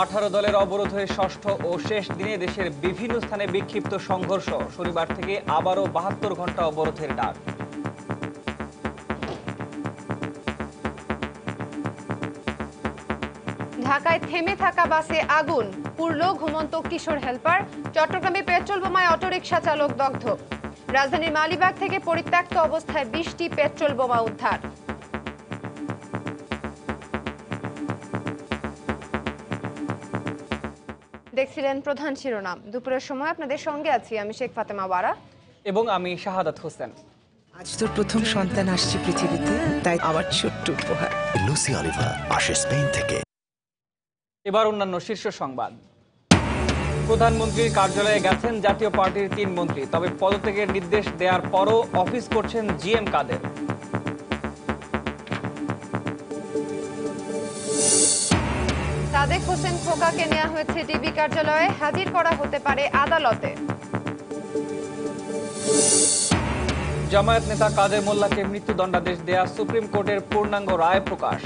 18 দলের অবরোধ হয়ে ষষ্ঠ ও শেষ দিনে দেশের বিভিন্ন স্থানে বিক্ষিপ্ত সংঘর্ষ। শনিবার থেকে আবারও 72 ঘন্টা অবরোধের ডাক। ঢাকায় থেমে থাকা বাসে আগুন, পুড়ল ঘুমন্ত কিশোর হেলপার। চট্টগ্রামে পেট্রোল বোমায় অটোরিকশা চালক দগ্ধ। রাজধানীর মালিবাগ থেকে পরিত্যক্ত অবস্থায় 20টি পেট্রোল বোমা উদ্ধার। দেখছিলেন প্রধান শিরোনাম। দুপুরের সময় আপনাদের সঙ্গে আছি আমি শেখ ফাতেমা ওয়ারা এবং আমি শাহাদাত হোসেন। আজ তোর প্রথম সন্তান আসছে পৃথিবীতে, তাই আমার ছোট্ট উপহার। লুসি অলিভার আসে স্পেন থেকে। এবার অন্যান্য শীর্ষ সংবাদ। প্রধানমন্ত্রীর কার্যালয়ে গেছেন জাতীয় পার্টির 3 মন্ত্রী, তবে পদত্যাগের নির্দেশ দেওয়ার পরও অফিস করছেন জিএম কাদের। সাদেক হোসেন খোকাকে নেওয়া হয়েছে ডিবি কার্যালয়ে, হাজির করা হতে পারে আদালতে। জামায়াত নেতা কাদের মোল্লাকে মৃত্যুদণ্ডাদেশ দেয়া সুপ্রিম কোর্টের পূর্ণাঙ্গ রায় প্রকাশ।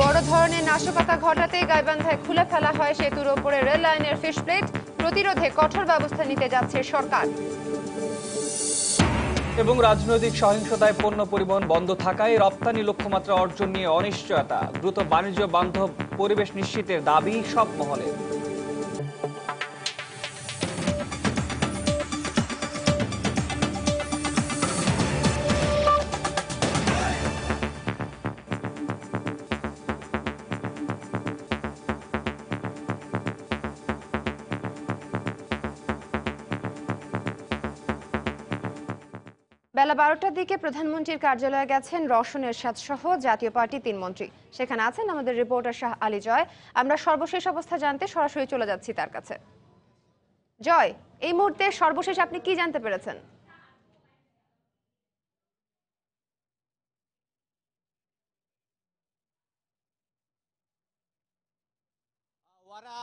বড় ধরনের নাশকতা ঘটাতে গাইবান্ধায় খুলে ফেলা হয় সেতুর ওপরে রেল লাইনের ফিশ প্লেট। প্রতিরোধে কঠোর ব্যবস্থা নিতে যাচ্ছে সরকার। এবং রাজনৈতিক সহিংসতায় পণ্য পরিবহন বন্ধ থাকায় রপ্তানি লক্ষ্যমাত্রা অর্জন নিয়ে অনিশ্চয়তা। দ্রুত বাণিজ্য বান্ধব পরিবেশ নিশ্চিতের দাবি সব মহলের। বেলা 12টার দিকে প্রধানমন্ত্রীর কার্যালয়ে গেছেন রওশন এরশাদ সহ জাতীয় পার্টি 3 মন্ত্রী। সেখানে আছেন আমাদের রিপোর্টার শাহ আলী জয়। আমরা সর্বশেষ অবস্থা জানতে সরাসরি চলে যাচ্ছি তার কাছে। জয়, এই মুহূর্তে সর্বশেষ আপনি কি জানতে পেরেছেন?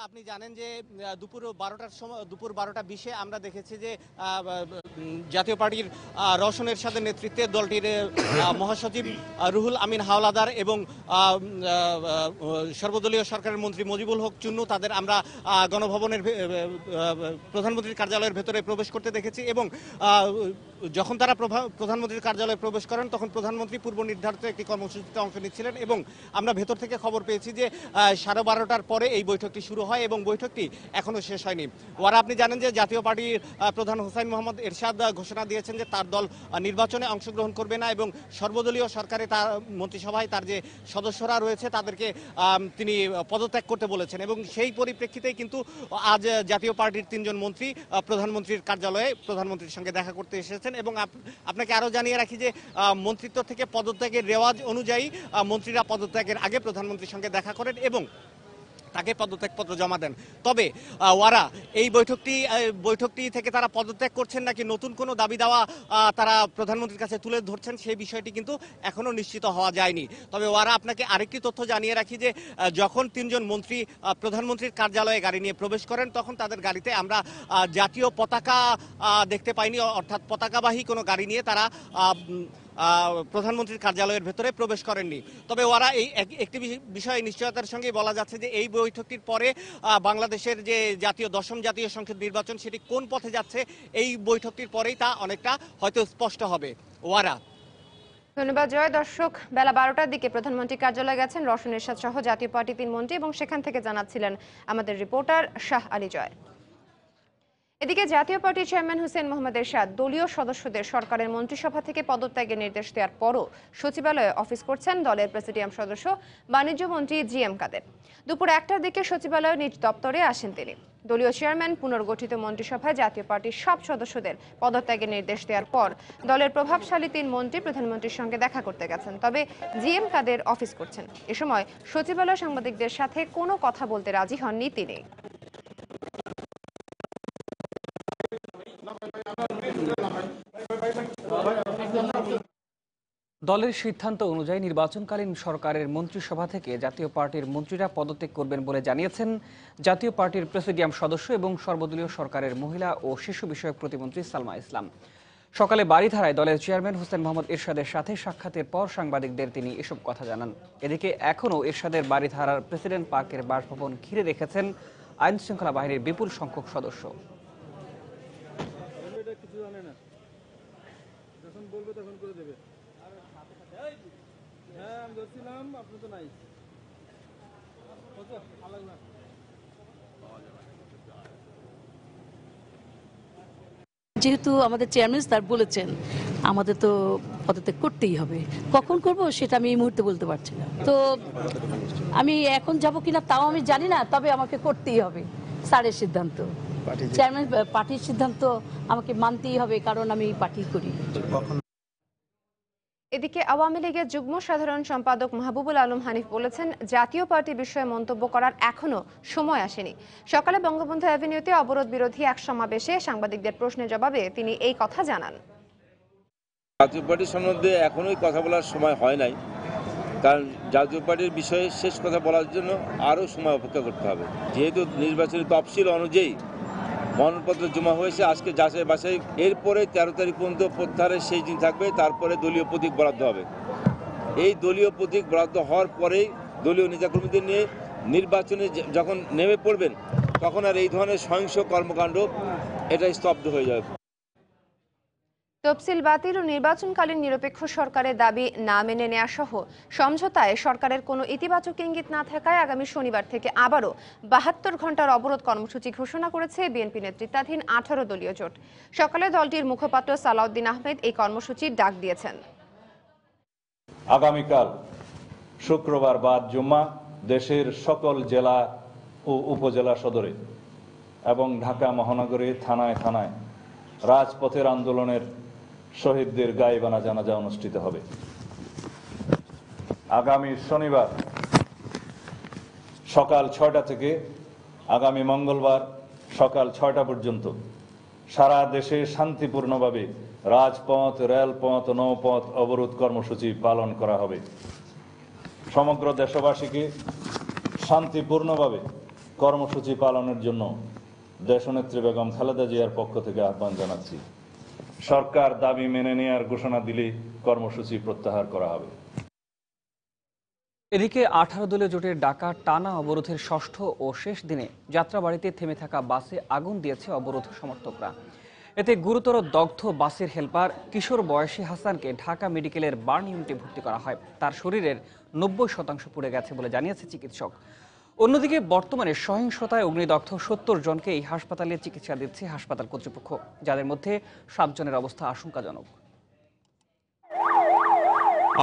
আপনি জানেন যে দুপুর 12:20 আমরা দেখেছি যে জাতীয় পার্টির রওশন এরশাদের নেতৃত্বে দলটির মহাসচিব রুহুল আমিন হাওলাদার এবং সর্বদলীয় সরকারের মন্ত্রী মুজিবুল হক চুন্নু তাদের আমরা গণভবনের প্রধানমন্ত্রীর কার্যালয়ের ভেতরে প্রবেশ করতে দেখেছি। এবং যখন তারা প্রধানমন্ত্রীর কার্যালয়ে প্রবেশ করেন তখন প্রধানমন্ত্রী পূর্ব নির্ধারিত একটি কর্মসূচিতে অংশ নিচ্ছিলেন এবং আমরা ভেতর থেকে খবর পেয়েছি যে 12:30টার পরে এই বৈঠকটি শুরু হয় এবং বৈঠকটি এখনো শেষ হয়নি। ওরা আপনি জানেন যে জাতীয় পার্টির প্রধান হোসাইন মোহাম্মদ এরশাদ ঘোষণা দিয়েছেন যে তার দল নির্বাচনে অংশগ্রহণ করবে না এবং সর্বদলীয় সরকারে তার মন্ত্রিসভায় তার যে সদস্যরা রয়েছে তাদেরকে তিনি পদত্যাগ করতে বলেছেন। এবং সেই পরিপ্রেক্ষিতেই কিন্তু আজ জাতীয় পার্টির 3 জন মন্ত্রী প্রধানমন্ত্রীর কার্যালয়ে প্রধানমন্ত্রীর সঙ্গে দেখা করতে এসেছেন। এবং আপনাকে আরও জানিয়ে রাখি যে মন্ত্রিত্ব থেকে পদত্যাগের রেওয়াজ অনুযায়ী মন্ত্রীরা পদত্যাগের আগে প্রধানমন্ত্রীর সঙ্গে দেখা করেন এবং তাকে পদত্যাগপত্র জমা দেন। তবে ওয়ারা এই বৈঠকটি থেকে তারা পদত্যাগ করছেন নাকি নতুন কোনো দাবি দাওয়া তারা প্রধানমন্ত্রীর কাছে তুলে ধরছেন সেই বিষয়টি কিন্তু এখনো নিশ্চিত হওয়া যায়নি। তবে ওয়ারা আপনাকে আরেকটি তথ্য জানিয়ে রাখি যে যখন 3 জন মন্ত্রী প্রধানমন্ত্রীর কার্যালয়ে গাড়ি নিয়ে প্রবেশ করেন তখন তাদের গাড়িতে আমরা জাতীয় পতাকা দেখতে পাইনি, অর্থাৎ পতাকাবাহী কোনো গাড়ি নিয়ে তারা প্রধানমন্ত্রীর কার্যালয়ের ভেতরে প্রবেশ করেননি। তবে ওরা এই একটি বিষয়ে নিশ্চয়তার সঙ্গে বলা যাচ্ছে যে এই বৈঠকটির পরে বাংলাদেশের যে দশম জাতীয় সংসদ নির্বাচন সেটি কোন পথে যাচ্ছে এই বৈঠকটির পরেই তা অনেকটা হয়তো স্পষ্ট হবে। ওয়ারা, ধন্যবাদ জয়। দর্শক, বেলা 12টার দিকে প্রধানমন্ত্রী কার্যালয়ে গেছেন রওশন এরশাদ সহ জাতীয় পার্টি 3 মন্ত্রী এবং সেখান থেকে জানাচ্ছিলেন আমাদের রিপোর্টার শাহ আলী জয়। এদিকে জাতীয় পার্টির চেয়ারম্যান হোসেন মোহাম্মদ এরশাদ দলীয় সদস্যদের সরকারের মন্ত্রিসভা থেকে পদত্যাগের নির্দেশ দেওয়ার পরও সচিবালয়ে অফিস করছেন দলের প্রেসিডিয়াম সদস্য বাণিজ্য মন্ত্রী জিএম কাদের। দুপুর 1টার দিকে সচিবালয়ে নিজ দপ্তরে আসেন তিনি। দলীয় চেয়ারম্যান পুনর্গঠিত মন্ত্রিসভায় জাতীয় পার্টির সব সদস্যদের পদত্যাগের নির্দেশ দেওয়ার পর দলের প্রভাবশালী 3 মন্ত্রী প্রধানমন্ত্রীর সঙ্গে দেখা করতে গেছেন, তবে জিএম কাদের অফিস করছেন। এ সময় সচিবালয় সাংবাদিকদের সাথে কোনো কথা বলতে রাজি হননি তিনি। দলের সিদ্ধান্ত অনুযায়ী নির্বাচনকালীন সরকারের মন্ত্রিসভা থেকে জাতীয় পার্টির মন্ত্রীরা পদত্যাগ করবেন বলে জানিয়েছেন জাতীয় পার্টির প্রেসিডিয়াম সদস্য এবং সর্বদলীয় সরকারের মহিলা ও শিশু বিষয়ক প্রতিমন্ত্রী সালমা ইসলাম। সকালে বারিধারায় দলের চেয়ারম্যান হোসেন মোহাম্মদ এরশাদের সাথে সাক্ষাতের পর সাংবাদিকদের তিনি এসব কথা জানান। এদিকে এখনও এরশাদের বারিধারার প্রেসিডেন্ট পার্কের বাসভবন ঘিরে রেখেছেন আইন শৃঙ্খলা বাহিনীর বিপুল সংখ্যক সদস্য। যেহেতু আমাদের চেয়ারম্যান স্যার বলেছেন আমাদের তো পদত্যাগ করতেই হবে, কখন করব সেটা আমি এই মুহূর্তে বলতে পারছি না। তো আমি এখন যাব কিনা তাও আমি জানি না, তবে আমাকে করতেই হবে। স্যারের সিদ্ধান্ত, চেয়ারম্যান পার্টির সিদ্ধান্ত আমাকে মানতেই হবে, কারণ আমি পার্টি করি। এদিকে আওয়ামী লীগের যুগ্ম সাধারণ সম্পাদক মাহবুবুল আলম হানিফ বলেছেন, জাতীয় পার্টি বিষয়ে মন্তব্য করার এখনো সময় আসেনি। সকালে বঙ্গবন্ধু অ্যাভিনিউতে অবরোধ বিরোধী এক সমাবেশে সাংবাদিকদের প্রশ্নের জবাবে তিনি এই কথা জানান। জাতীয় পার্টির সম্বন্ধে এখনোই কথা বলার সময় হয় নাই, কারণ জাতীয় পার্টির বিষয়ে শেষ কথা বলার জন্য আরও সময় অপেক্ষা করতে হবে। যেহেতু নির্বাচনী তফসিল অনুযায়ী মনোনয়নপত্র জমা হয়েছে, আজকে যাচাই বাছাই, এরপরে 13 তারিখ পর্যন্ত প্রত্যাহারের সেই দিন থাকবে, তারপরে দলীয় প্রতীক বরাদ্দ হবে। এই দলীয় প্রতীক বরাদ্দ হওয়ার পরেই দলীয় নেতাকর্মীদের নিয়ে নির্বাচনে যখন নেমে পড়বেন, তখন আর এই ধরনের সহিংস কর্মকাণ্ড এটা স্তব্ধ হয়ে যাবে। তফসিল বাতিল ও নির্বাচনকালীন নিরপেক্ষ সরকারের দাবি না মেনে নেওয়া সহ সমঝোতায় সরকারের কোনো ইতিবাচক ইঙ্গিত না থাকায় আগামী শনিবার থেকে আবারও 72 ঘন্টার অবরোধ কর্মসূচি ঘোষণা করেছে বিএনপি নেতৃত্বাধীন 18 দলীয় জোট। সকালে দলটির মুখপাত্র সালাউদ্দিন আহমেদ এই কর্মসূচির ডাক দিয়েছেন। আগামীকাল শুক্রবার বাদ জুম্মা দেশের সকল জেলা ও উপজেলা সদরে এবং ঢাকা মহানগরে থানায় থানায় রাজপথের আন্দোলনের শহীদদের গায়েবানা জানাজা অনুষ্ঠিত হবে। আগামী শনিবার সকাল 6টা থেকে আগামী মঙ্গলবার সকাল 6টা পর্যন্ত সারা দেশে শান্তিপূর্ণভাবে রাজপথ, রেলপথ, নৌপথ অবরোধ কর্মসূচি পালন করা হবে। সমগ্র দেশবাসীকে শান্তিপূর্ণভাবে কর্মসূচি পালনের জন্য দেশনেত্রী বেগম খালেদা জিয়ার পক্ষ থেকে আহ্বান জানাচ্ছি। সরকার দাবি মেনে নেওয়ার ঘোষণা দিলে কর্মসূচি প্রত্যাহার করা হবে। এদিকে 18 দলীয় জোটের ডাকা টানা অবরোধের ষষ্ঠ ও শেষ দিনে যাত্রাবাড়িতে থেমে থাকা বাসে আগুন দিয়েছে অবরোধ সমর্থকরা। এতে গুরুতর দগ্ধ বাসের হেলপার কিশোর বয়সী হাসানকে ঢাকা মেডিকেলের বার্ন ইউনিটে ভর্তি করা হয়। তার শরীরের 90% পুড়ে গেছে বলে জানিয়েছে চিকিৎসক। অন্যদিকে বর্তমানে সহিংসতায় অগ্নিদগ্ধ 70 জনকে এই হাসপাতালে চিকিৎসা দিচ্ছে হাসপাতাল কর্তৃপক্ষ, যাদের মধ্যে 7 জনের অবস্থা আশঙ্কাজনক।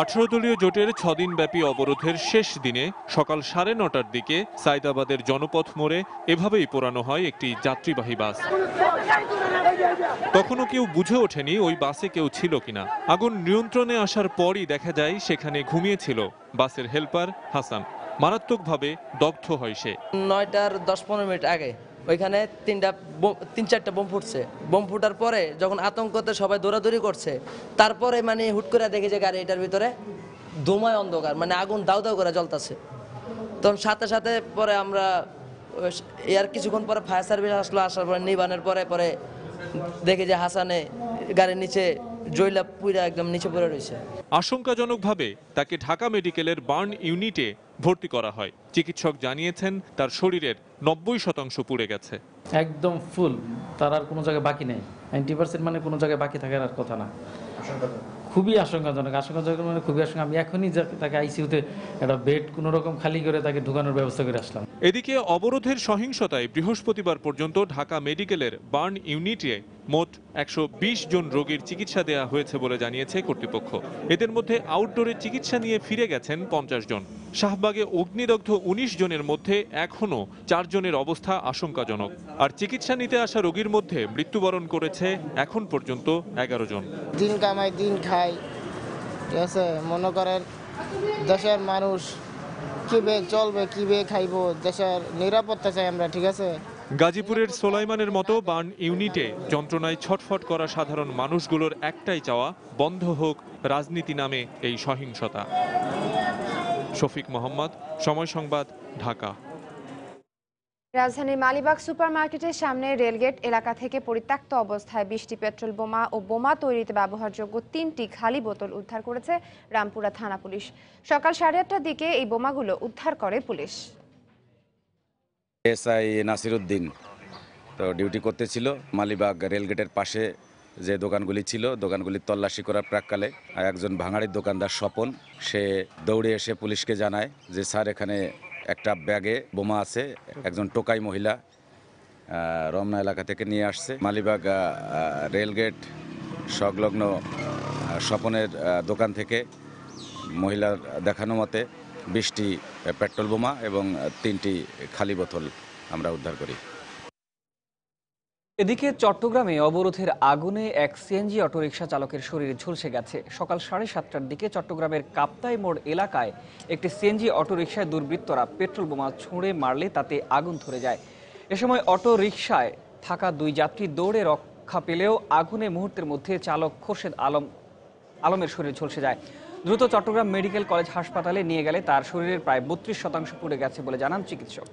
18 দলীয় জোটের 6 দিনব্যাপী অবরোধের শেষ দিনে সকাল 9:30টার দিকে সাইদাবাদের জনপথ মোড়ে এভাবেই পোড়ানো হয় একটি যাত্রীবাহী বাস। তখনও কেউ বুঝে ওঠেনি ওই বাসে কেউ ছিল কিনা। আগুন নিয়ন্ত্রণে আসার পরই দেখা যায় সেখানে ঘুমিয়েছিল বাসের হেলপার হাসান। মারাত্মকভাবে দগ্ধ হয় সে। 9টার 10-15 মিনিট আগে ওইখানে 3-4টা বোম ফুটছে। বোম ফুটার পরে যখন আতঙ্কতে সবাই দৌড়াদৌড়ি করছে, তারপরে মানে হুট করে দেখি যে গাড়িটার ভিতরে ধোঁয়ায় অন্ধকার, মানে আগুন দাউ দাউ করে জ্বলতেছে। তখন সাথে সাথে পরে আমরা আর কিছুক্ষণ পরে ফায়ার সার্ভিস আসলো। আসার পরে নিবানের পরে দেখি যে হাসানে গাড়ির নিচে জয়লা পুরা একদম নিচে পড়ে রয়েছে। আশঙ্কাজনকভাবে তাকে ঢাকা মেডিকেলের বার্ন ইউনিটে ভর্তি করা হয়। চিকিৎসক জানিয়েছেন তার শরীরের 90% পুড়ে গেছে। একদম ফুল, তার আর কোনো জায়গায় বাকি নেই। 90% মানে কোনো জায়গায় বাকি থাকার আর কথা না। খুবই আশঙ্কাজনক মানে খুবই আশঙ্কা। আমি এখনই তাকে আইসিইউতে একটা বেড কোনো রকম খালি করে তাকে ঢুকানোর ব্যবস্থা করে আসলাম। এদিকে অবরোধের সহিংসতায় বৃহস্পতিবার পর্যন্ত ঢাকা মেডিকেলের বার্ন ইউনিটে মোট 120 জন রোগীর চিকিৎসা দেওয়া হয়েছে বলে জানিয়েছে কর্তৃপক্ষ। এদের মধ্যে আউটডোরে চিকিৎসা নিয়ে ফিরে গেছেন 50 জন। শাহবাগে অগ্নিদগ্ধ 19 জনের মধ্যে এখনও 4 জনের অবস্থা আশঙ্কাজনক। আর চিকিৎসা নিতে আসা রোগীর মধ্যে মৃত্যুবরণ করেছে এখন পর্যন্ত 11 জন। দিন কামাই দিন খাই, ঠিক আছে। মনে করেন দেশের মানুষ কিভাবে চলবে, কিভাবে খাইব, দেশের নিরাপত্তা চাই আমরা, ঠিক আছে। গাজীপুরের সোলাইমানের মতো বার্ন ইউনিটে যন্ত্রণায় ছটফট করা সাধারণ মানুষগুলোর একটাই চাওয়া, বন্ধ হোক রাজনীতি নামে এই সহিংসতা। শফিক মোহাম্মদ, সময় সংবাদ, ঢাকা। রাজধানীর মালিবাগ সুপারমার্কেটের সামনে রেলগেট এলাকা থেকে পরিত্যক্ত অবস্থায় 20টি পেট্রোল বোমা ও বোমা তৈরিতে ব্যবহারযোগ্য 3টি খালি বোতল উদ্ধার করেছে রামপুরা থানা পুলিশ। সকাল 8:30টার দিকে এই বোমাগুলো উদ্ধার করে পুলিশ। এসআই নাসিরউদ্দিন তো ডিউটি করতেছিল মালিবাগ রেলগেটের পাশে যে দোকানগুলি ছিল, দোকানগুলির তল্লাশি করার প্রাককালে একজন ভাঙাড়ির দোকানদার স্বপন সে দৌড়ে এসে পুলিশকে জানায় যে স্যার এখানে একটা ব্যাগে বোমা আছে, একজন টোকাই মহিলা রমনা এলাকা থেকে নিয়ে আসছে। মালিবাগ রেলগেট সংলগ্ন স্বপনের দোকান থেকে মহিলার দেখানো মতে 20টি পেট্রোল বোমা এবং 3টি খালি বোতল আমরা উদ্ধার করি। এদিকে চট্টগ্রামে অবরোধের আগুনে এক সিএনজি অটোরিকশা চালকের শরীর ঝলসে গেছে। সকাল 7:30টার দিকে চট্টগ্রামের কাপ্তাই মোড় এলাকায় একটি সিএনজি অটোরিকশায় দুর্বৃত্তরা পেট্রোল বোমা ছুঁড়ে মারলে তাতে আগুন ধরে যায়। এ সময় অটোরিকশায় থাকা 2 যাত্রী দৌড়ে রক্ষা পেলেও আগুনে মুহূর্তের মধ্যে চালক খোরশেদ আলমের শরীর ঝলসে যায়। দ্রুত চট্টগ্রাম মেডিকেল কলেজ হাসপাতালে নিয়ে গেলে তার শরীরের প্রায় 32% পুড়ে গেছে বলে জানান চিকিৎসক।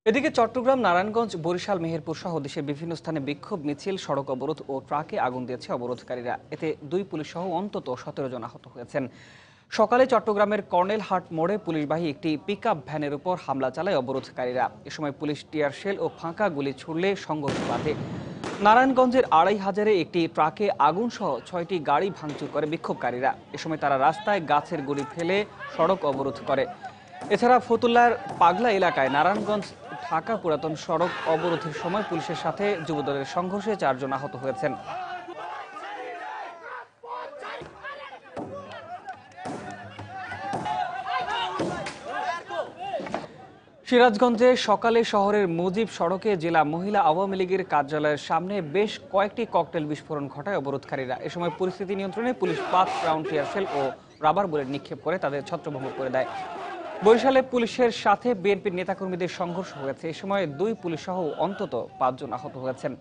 এদিকে চট্টগ্রাম, নারায়ণগঞ্জ, বরিশাল, মেহেরপুর সহ দেশের বিভিন্ন স্থানে বিক্ষোভ মিছিল, সড়ক অবরোধ ও ট্রাকে আগুন দিয়েছে অবরোধকারীরা। এতে 2 পুলিশ সহ অন্তত 17 জন আহত হয়েছেন। সকালে চট্টগ্রামের কর্নেলহাট মোড়ে পুলিশবাহী একটি পিকআপ ভ্যানের উপর হামলা চালায় অবরোধকারীরা। এ সময় পুলিশ টিয়ার শেল ও ফাঁকা গুলি ছুড়লে সংঘর্ষ বাধে। নারায়ণগঞ্জের 2,500-এ একটি ট্রাকে আগুন সহ 6টি গাড়ি ভাঙচুর করে বিক্ষোভকারীরা। এ সময় তারা রাস্তায় গাছের গুঁড়ি ফেলে সড়ক অবরোধ করে। এছাড়া ফতুল্লার পাগলা এলাকায় নারায়ণগঞ্জ ঢাকা পুরাতন সড়ক অবরোধের সময় পুলিশের সাথে যুবদলের সংঘর্ষে 4 জন আহত হয়েছেন। সিরাজগঞ্জে সকালে শহরের মুজিব সড়কে জেলা মহিলা আওয়ামী লীগের কার্যালয়ের সামনে বেশ কয়েকটি ককটেল বিস্ফোরণ ঘটায় অবরোধকারীরা। এ সময় পরিস্থিতি নিয়ন্ত্রণে পুলিশ 5 রাউন্ড টিয়ার শেল ও রাবার বুলেট নিক্ষেপ করে তাদের ছত্রভঙ্গ করে দেয়। বরিশালে পুলিশের সাথে বিএনপির নেতাকর্মীদের সংঘর্ষ হয়েছে। এ সময় 2 পুলিশ সহ অন্তত 5 জন আহত হয়েছেন।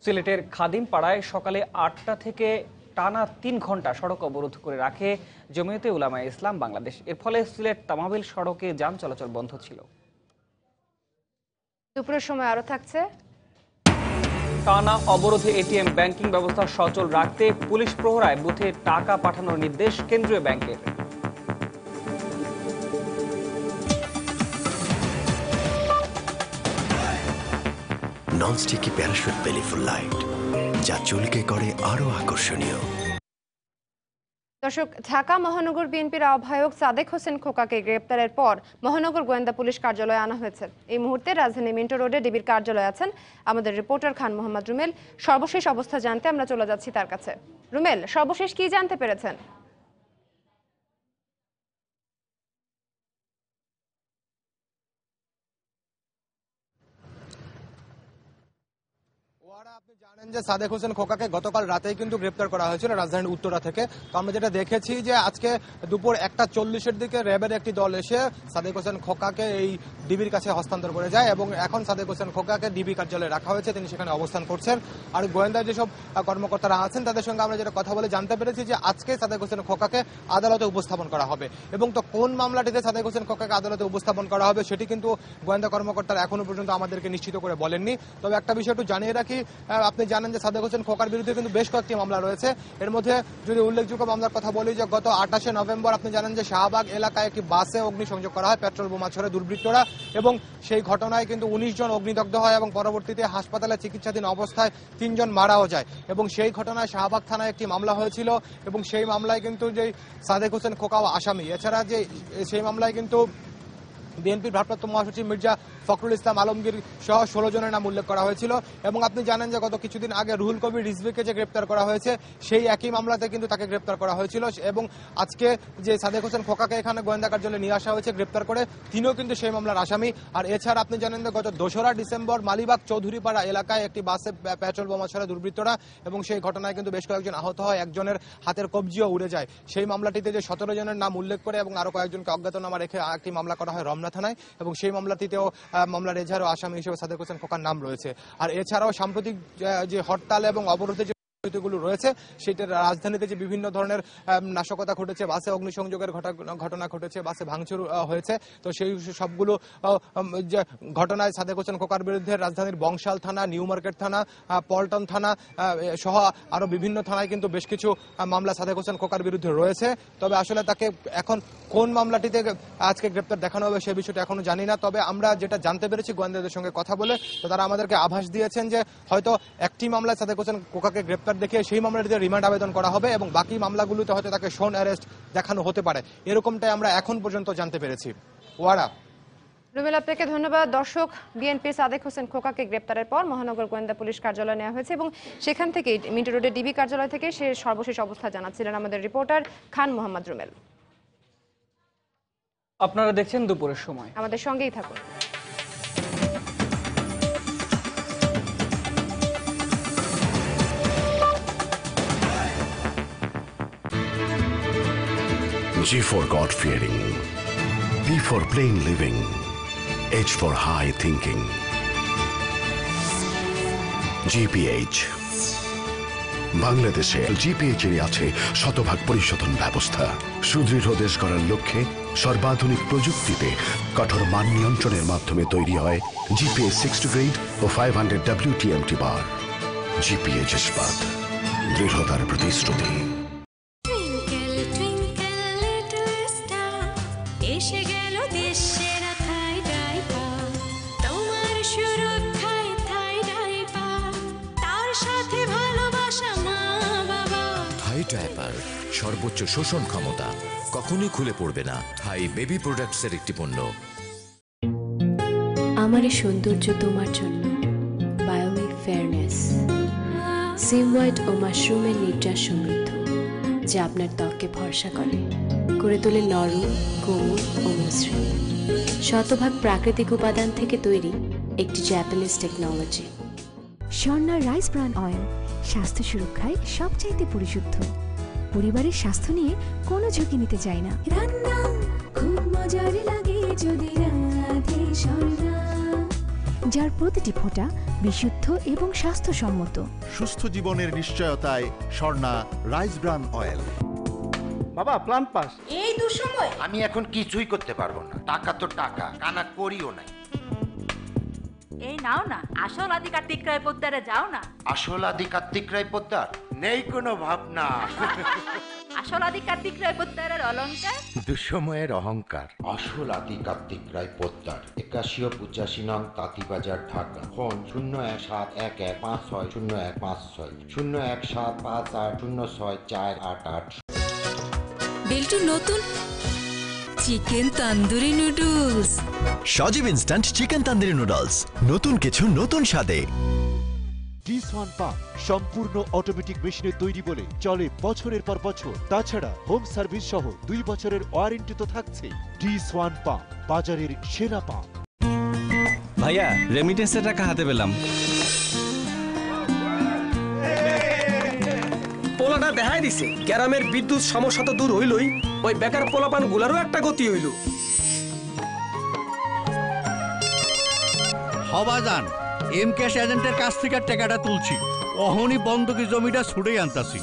সিলেটের খাদিমপাড়ায় সকালে 8টা থেকে টানা 3 ঘন্টা সড়ক অবরোধ করে রাখে জমিয়তে উলামায়ে ইসলাম বাংলাদেশ। এর ফলে সিলেট তামাবিল সড়কে যান চলাচল বন্ধ ছিল। দুপুরের সময় আরো থাকছে। টানা অবরোধে এটিএম ব্যাংকিং ব্যবস্থা সচল রাখতে পুলিশ প্রহরায় বুথে টাকা পাঠানোর নির্দেশ কেন্দ্রীয় ব্যাংকের। ননস্টিকি প্যারাশুট বেলিফুল লাইট, যা চুলকে করে আরো আকর্ষণীয়। দর্শক, ঢাকা মহানগর বিএনপির আহ্বায়ক সাদেক হোসেন খোকাকে গ্রেপ্তারের পর মহানগর গোয়েন্দা পুলিশ কার্যালয়ে আনা হয়েছে। এই মুহূর্তে রাজধানী মিন্টো রোডে ডিবির কার্যালয়ে আছেন আমাদের রিপোর্টার খান মোহাম্মদ রুমেল। সর্বশেষ অবস্থা জানতে আমরা চলে যাচ্ছি তার কাছে। রুমেল, সর্বশেষ কি জানতে পেরেছেন? আপনি জানেন যে সাদেক হোসেন খোকাকে গতকাল রাতেই কিন্তু গ্রেপ্তার করা হয়েছিল রাজধানীর উত্তরা থেকে। তো আমরা যেটা দেখেছি যে আজকে দুপুর 1:40-এর দিকে র্যাবের একটি দল এসে সাদেক হোসেন খোকাকে এই ডিবির কাছে হস্তান্তর করে যায় এবং এখন সাদেক হোসেন খোকাকে ডিবি কার্যালয়ে রাখা হয়েছে। তিনি সেখানে অবস্থান করছেন। আর গোয়েন্দা যেসব কর্মকর্তারা আছেন তাদের সঙ্গে আমরা যেটা কথা বলে জানতে পেরেছি যে আজকে সাদেক হোসেন খোকাকে আদালতে উপস্থাপন করা হবে এবং তো কোন মামলাটিতে সাদেক হোসেন খোকাকে আদালতে উপস্থাপন করা হবে সেটি কিন্তু গোয়েন্দা কর্মকর্তারা এখনো পর্যন্ত আমাদেরকে নিশ্চিত করে বলেননি। তবে একটা বিষয় একটু জানিয়ে রাখি, আপনি জানেন যে সাদেক হোসেন খোকার বিরুদ্ধে কিন্তু বেশ কয়েকটি মামলা রয়েছে। এর মধ্যে যদি উল্লেখযোগ্য মামলার কথা বলি যে গত 28শে নভেম্বর আপনি জানেন যে শাহবাগ এলাকায় একটি বাসে অগ্নিসংযোগ করা হয় পেট্রোল বোমা ছড়ে দুর্বৃত্তরা এবং সেই ঘটনায় কিন্তু 19 জন অগ্নিদগ্ধ হয় এবং পরবর্তীতে হাসপাতালে চিকিৎসাধীন অবস্থায় 3 জন মারাও যায় এবং সেই ঘটনায় শাহবাগ থানায় একটি মামলা হয়েছিল এবং সেই মামলায় কিন্তু যে সাদেক হোসেন খোকাও আসামি। এছাড়া যে সেই মামলায় কিন্তু বিএনপির ভারপ্রাপ্ত মহাসচিব মির্জা ফখরুল ইসলাম আলমগীর সহ 16 জনের নাম উল্লেখ করা হয়েছিল এবং আপনি জানেন যে গত কিছুদিন আগে রুহুল কবির রিজভিকে যে গ্রেপ্তার করা হয়েছে সেই একই মামলাতে কিন্তু তাকে গ্রেপ্তার করা হয়েছিল এবং আজকে যে সাদেক হোসেন খোকাকে এখানে গোয়েন্দা কার্যালয়ে নিয়ে আসা হয়েছে গ্রেপ্তার করে, তিনিও কিন্তু সেই মামলার আসামি। আর এছাড়া আপনি জানেন যে গত 2রা ডিসেম্বর মালিবাগ চৌধুরীপাড়া এলাকায় একটি বাসে পেট্রোল বোমা ছড়ে দুর্বৃত্তরা এবং সেই ঘটনায় কিন্তু বেশ কয়েকজন আহত হয়, একজনের হাতের কবজিও উড়ে যায়। সেই মামলাটিতে যে 17 জনের নাম উল্লেখ করে এবং আরো কয়েকজনকে অজ্ঞাতনামা রেখে একটি মামলা করা হয় রমনা থানায় এবং সেই মামলাটিতেও মামলার এজাহারও আসামি হিসেবে সাদেক হোসেন খোকার নাম রয়েছে। আর এছাড়াও সাম্প্রতিক যে হরতাল এবং অবরোধে গুলো রয়েছে সেটা রাজধানীতে যে বিভিন্ন ধরনের নাশকতা ঘটেছে, বাসে অগ্নিসংযোগের ঘটনা ঘটেছে, বাসে ভাঙচুর হয়েছে, তো সেই সবগুলো ঘটনায় সাদেক হোসেন খোকার বিরুদ্ধে রাজধানীর বংশাল থানা, নিউ মার্কেট থানা, পল্টন থানা সহ আরো বিভিন্ন থানায় কিন্তু বেশ কিছু মামলা সাদেক হোসেন খোকার বিরুদ্ধে রয়েছে। তবে আসলে তাকে এখন কোন মামলাটিতে আজকে গ্রেপ্তার দেখানো হবে সে বিষয়টা এখনো জানি না। তবে আমরা যেটা জানতে পেরেছি গোয়েন্দাদের সঙ্গে কথা বলে, তো তারা আমাদেরকে আভাস দিয়েছেন যে হয়তো একটি মামলায় সাদেক হোসেন খোকাকে গ্রেপ্তার দেখিয়ে সেই মামলাটিতে রিমান্ড আবেদন করা হবে এবং বাকি মামলাগুলোতে হয়তো তাকে শোন অ্যারেস্ট দেখানো হতে পারে, এরকমটাই আমরা এখন পর্যন্ত জানতে পেরেছি। ওয়ারা, রুমেল, আপনাকে ধন্যবাদ। দর্শক, বিএনপি সাদেক হোসেন খোকাকে গ্রেপ্তারের পর মহানগর গোয়েন্দা পুলিশ কার্যালয়ে নেওয়া হয়েছে এবং সেখান থেকে মিন্টো রোডের ডিবি কার্যালয় থেকে সে সর্বশেষ অবস্থা জানাচ্ছিলেন আমাদের রিপোর্টার খান মোহাম্মদ রুমেল। আপনারা দেখছেন দুপুরের সময়, আমাদের সঙ্গেই থাকুন। G for God-fearing, P for plain living, H for high thinking. GPH বাংলাদেশে GPH এর আছে শতভাগ পরিশোধন ব্যবস্থা। সুদৃঢ় দেশ গড়ার লক্ষ্যে সর্বাধুনিক প্রযুক্তিতে কঠোর মান নিয়ন্ত্রণের মাধ্যমে তৈরি হয় GPH 60 গ্রেড ও 500 WTMT বার। GPH ইস্পাত, দৃঢ়তার প্রতিশ্রুতি। এসে গেল দেশের থাই ডাইপা, তোমার সুরক্ষায় থাই ডাইপা, তার সাথে ভালোবাসা মা বাবা। থাই ডাইপার সর্বোচ্চ শোষণ ক্ষমতা, কখনোই খুলে পড়বে না। থাই বেবি প্রোডাক্টসের একটি পণ্য। আমার এই সৌন্দর্য তোমার জন্য, বায়োমিক ফেয়ারনেস, সিমওয়াইট ও মাশরুমের নির্যাস সমৃদ্ধ, যা আপনার ত্বককে ভরসা করে তোলে নরম, কোমল ও মসৃণ। শতভাগ প্রাকৃতিক উপাদান থেকে তৈরি একটি Japanese technology. Swarna rice bran oil স্বাস্থ্য সুরক্ষায় সবচাইতে পরিশুদ্ধ। পরিবারের স্বাস্থ্য নিয়ে কোনো ঝুঁকি নিতে চায় না। রান্না খুব মজার লাগে যদি রাধে স্বর্ণা, যার প্রতিটি ফোঁটা বিশুদ্ধ এবং স্বাস্থ্যসম্মত। সুস্থ জীবনের নিশ্চয়তায় স্বর্ণা রাইস ব্রান অয়েল। বাবা, প্ল্যান পাস। এই দুঃসময় আমি এখন কিছুই করতে পারবো না। টাকা তো টাকা, কানা করিও নাই। এই নাও না, আসল আদি কার্তিক রায় পোদ্দারে যাও না। আসল আদি কার্তিক রায় পোদ্দার নেই কোনো ভাবনা। আসল আদি কার্তিক রায় পোদ্দারের অলংকার, দুঃসময়ের অহংকার। আসল আদি কার্তিক রায় পোদ্দার, 81 ও 85 নং তাঁতিবাজার, ঢাকা। ফোন 01711560156, 01758064888। বেল্টু নতুন চিকেন তন্দুরি নুডলস, সজীব ইনস্ট্যান্ট চিকেন তন্দুরি নুডলস, নতুন কিছু নতুন স্বাদে। D-Swan পাম্প সম্পূর্ণ অটোমেটিক মেশিনে তৈরি বলে চলে বছরের পর বছর। তাছাড়া হোম সার্ভিস সহ 2 বছরের ওয়ারেন্টি তো থাকছে। D-Swan পাম্প বাজারের সেরা পাম্প। ভাইয়া, রেমিটেন্সের টাকা হাতে পেলাম। পোলাটা দেখাই দিছে গ্রামের বিদ্যুৎ সমস্যা তো দূর হইলই, ওই বেকার পোলাপান গুলারও একটা গতি হইল। হবাজান, এম ক্যাশ এজেন্টের কাছ থেকে টাকাটা তুলছি, অহনি বন্ধকি জমিটা ছুটেই আনতাছি।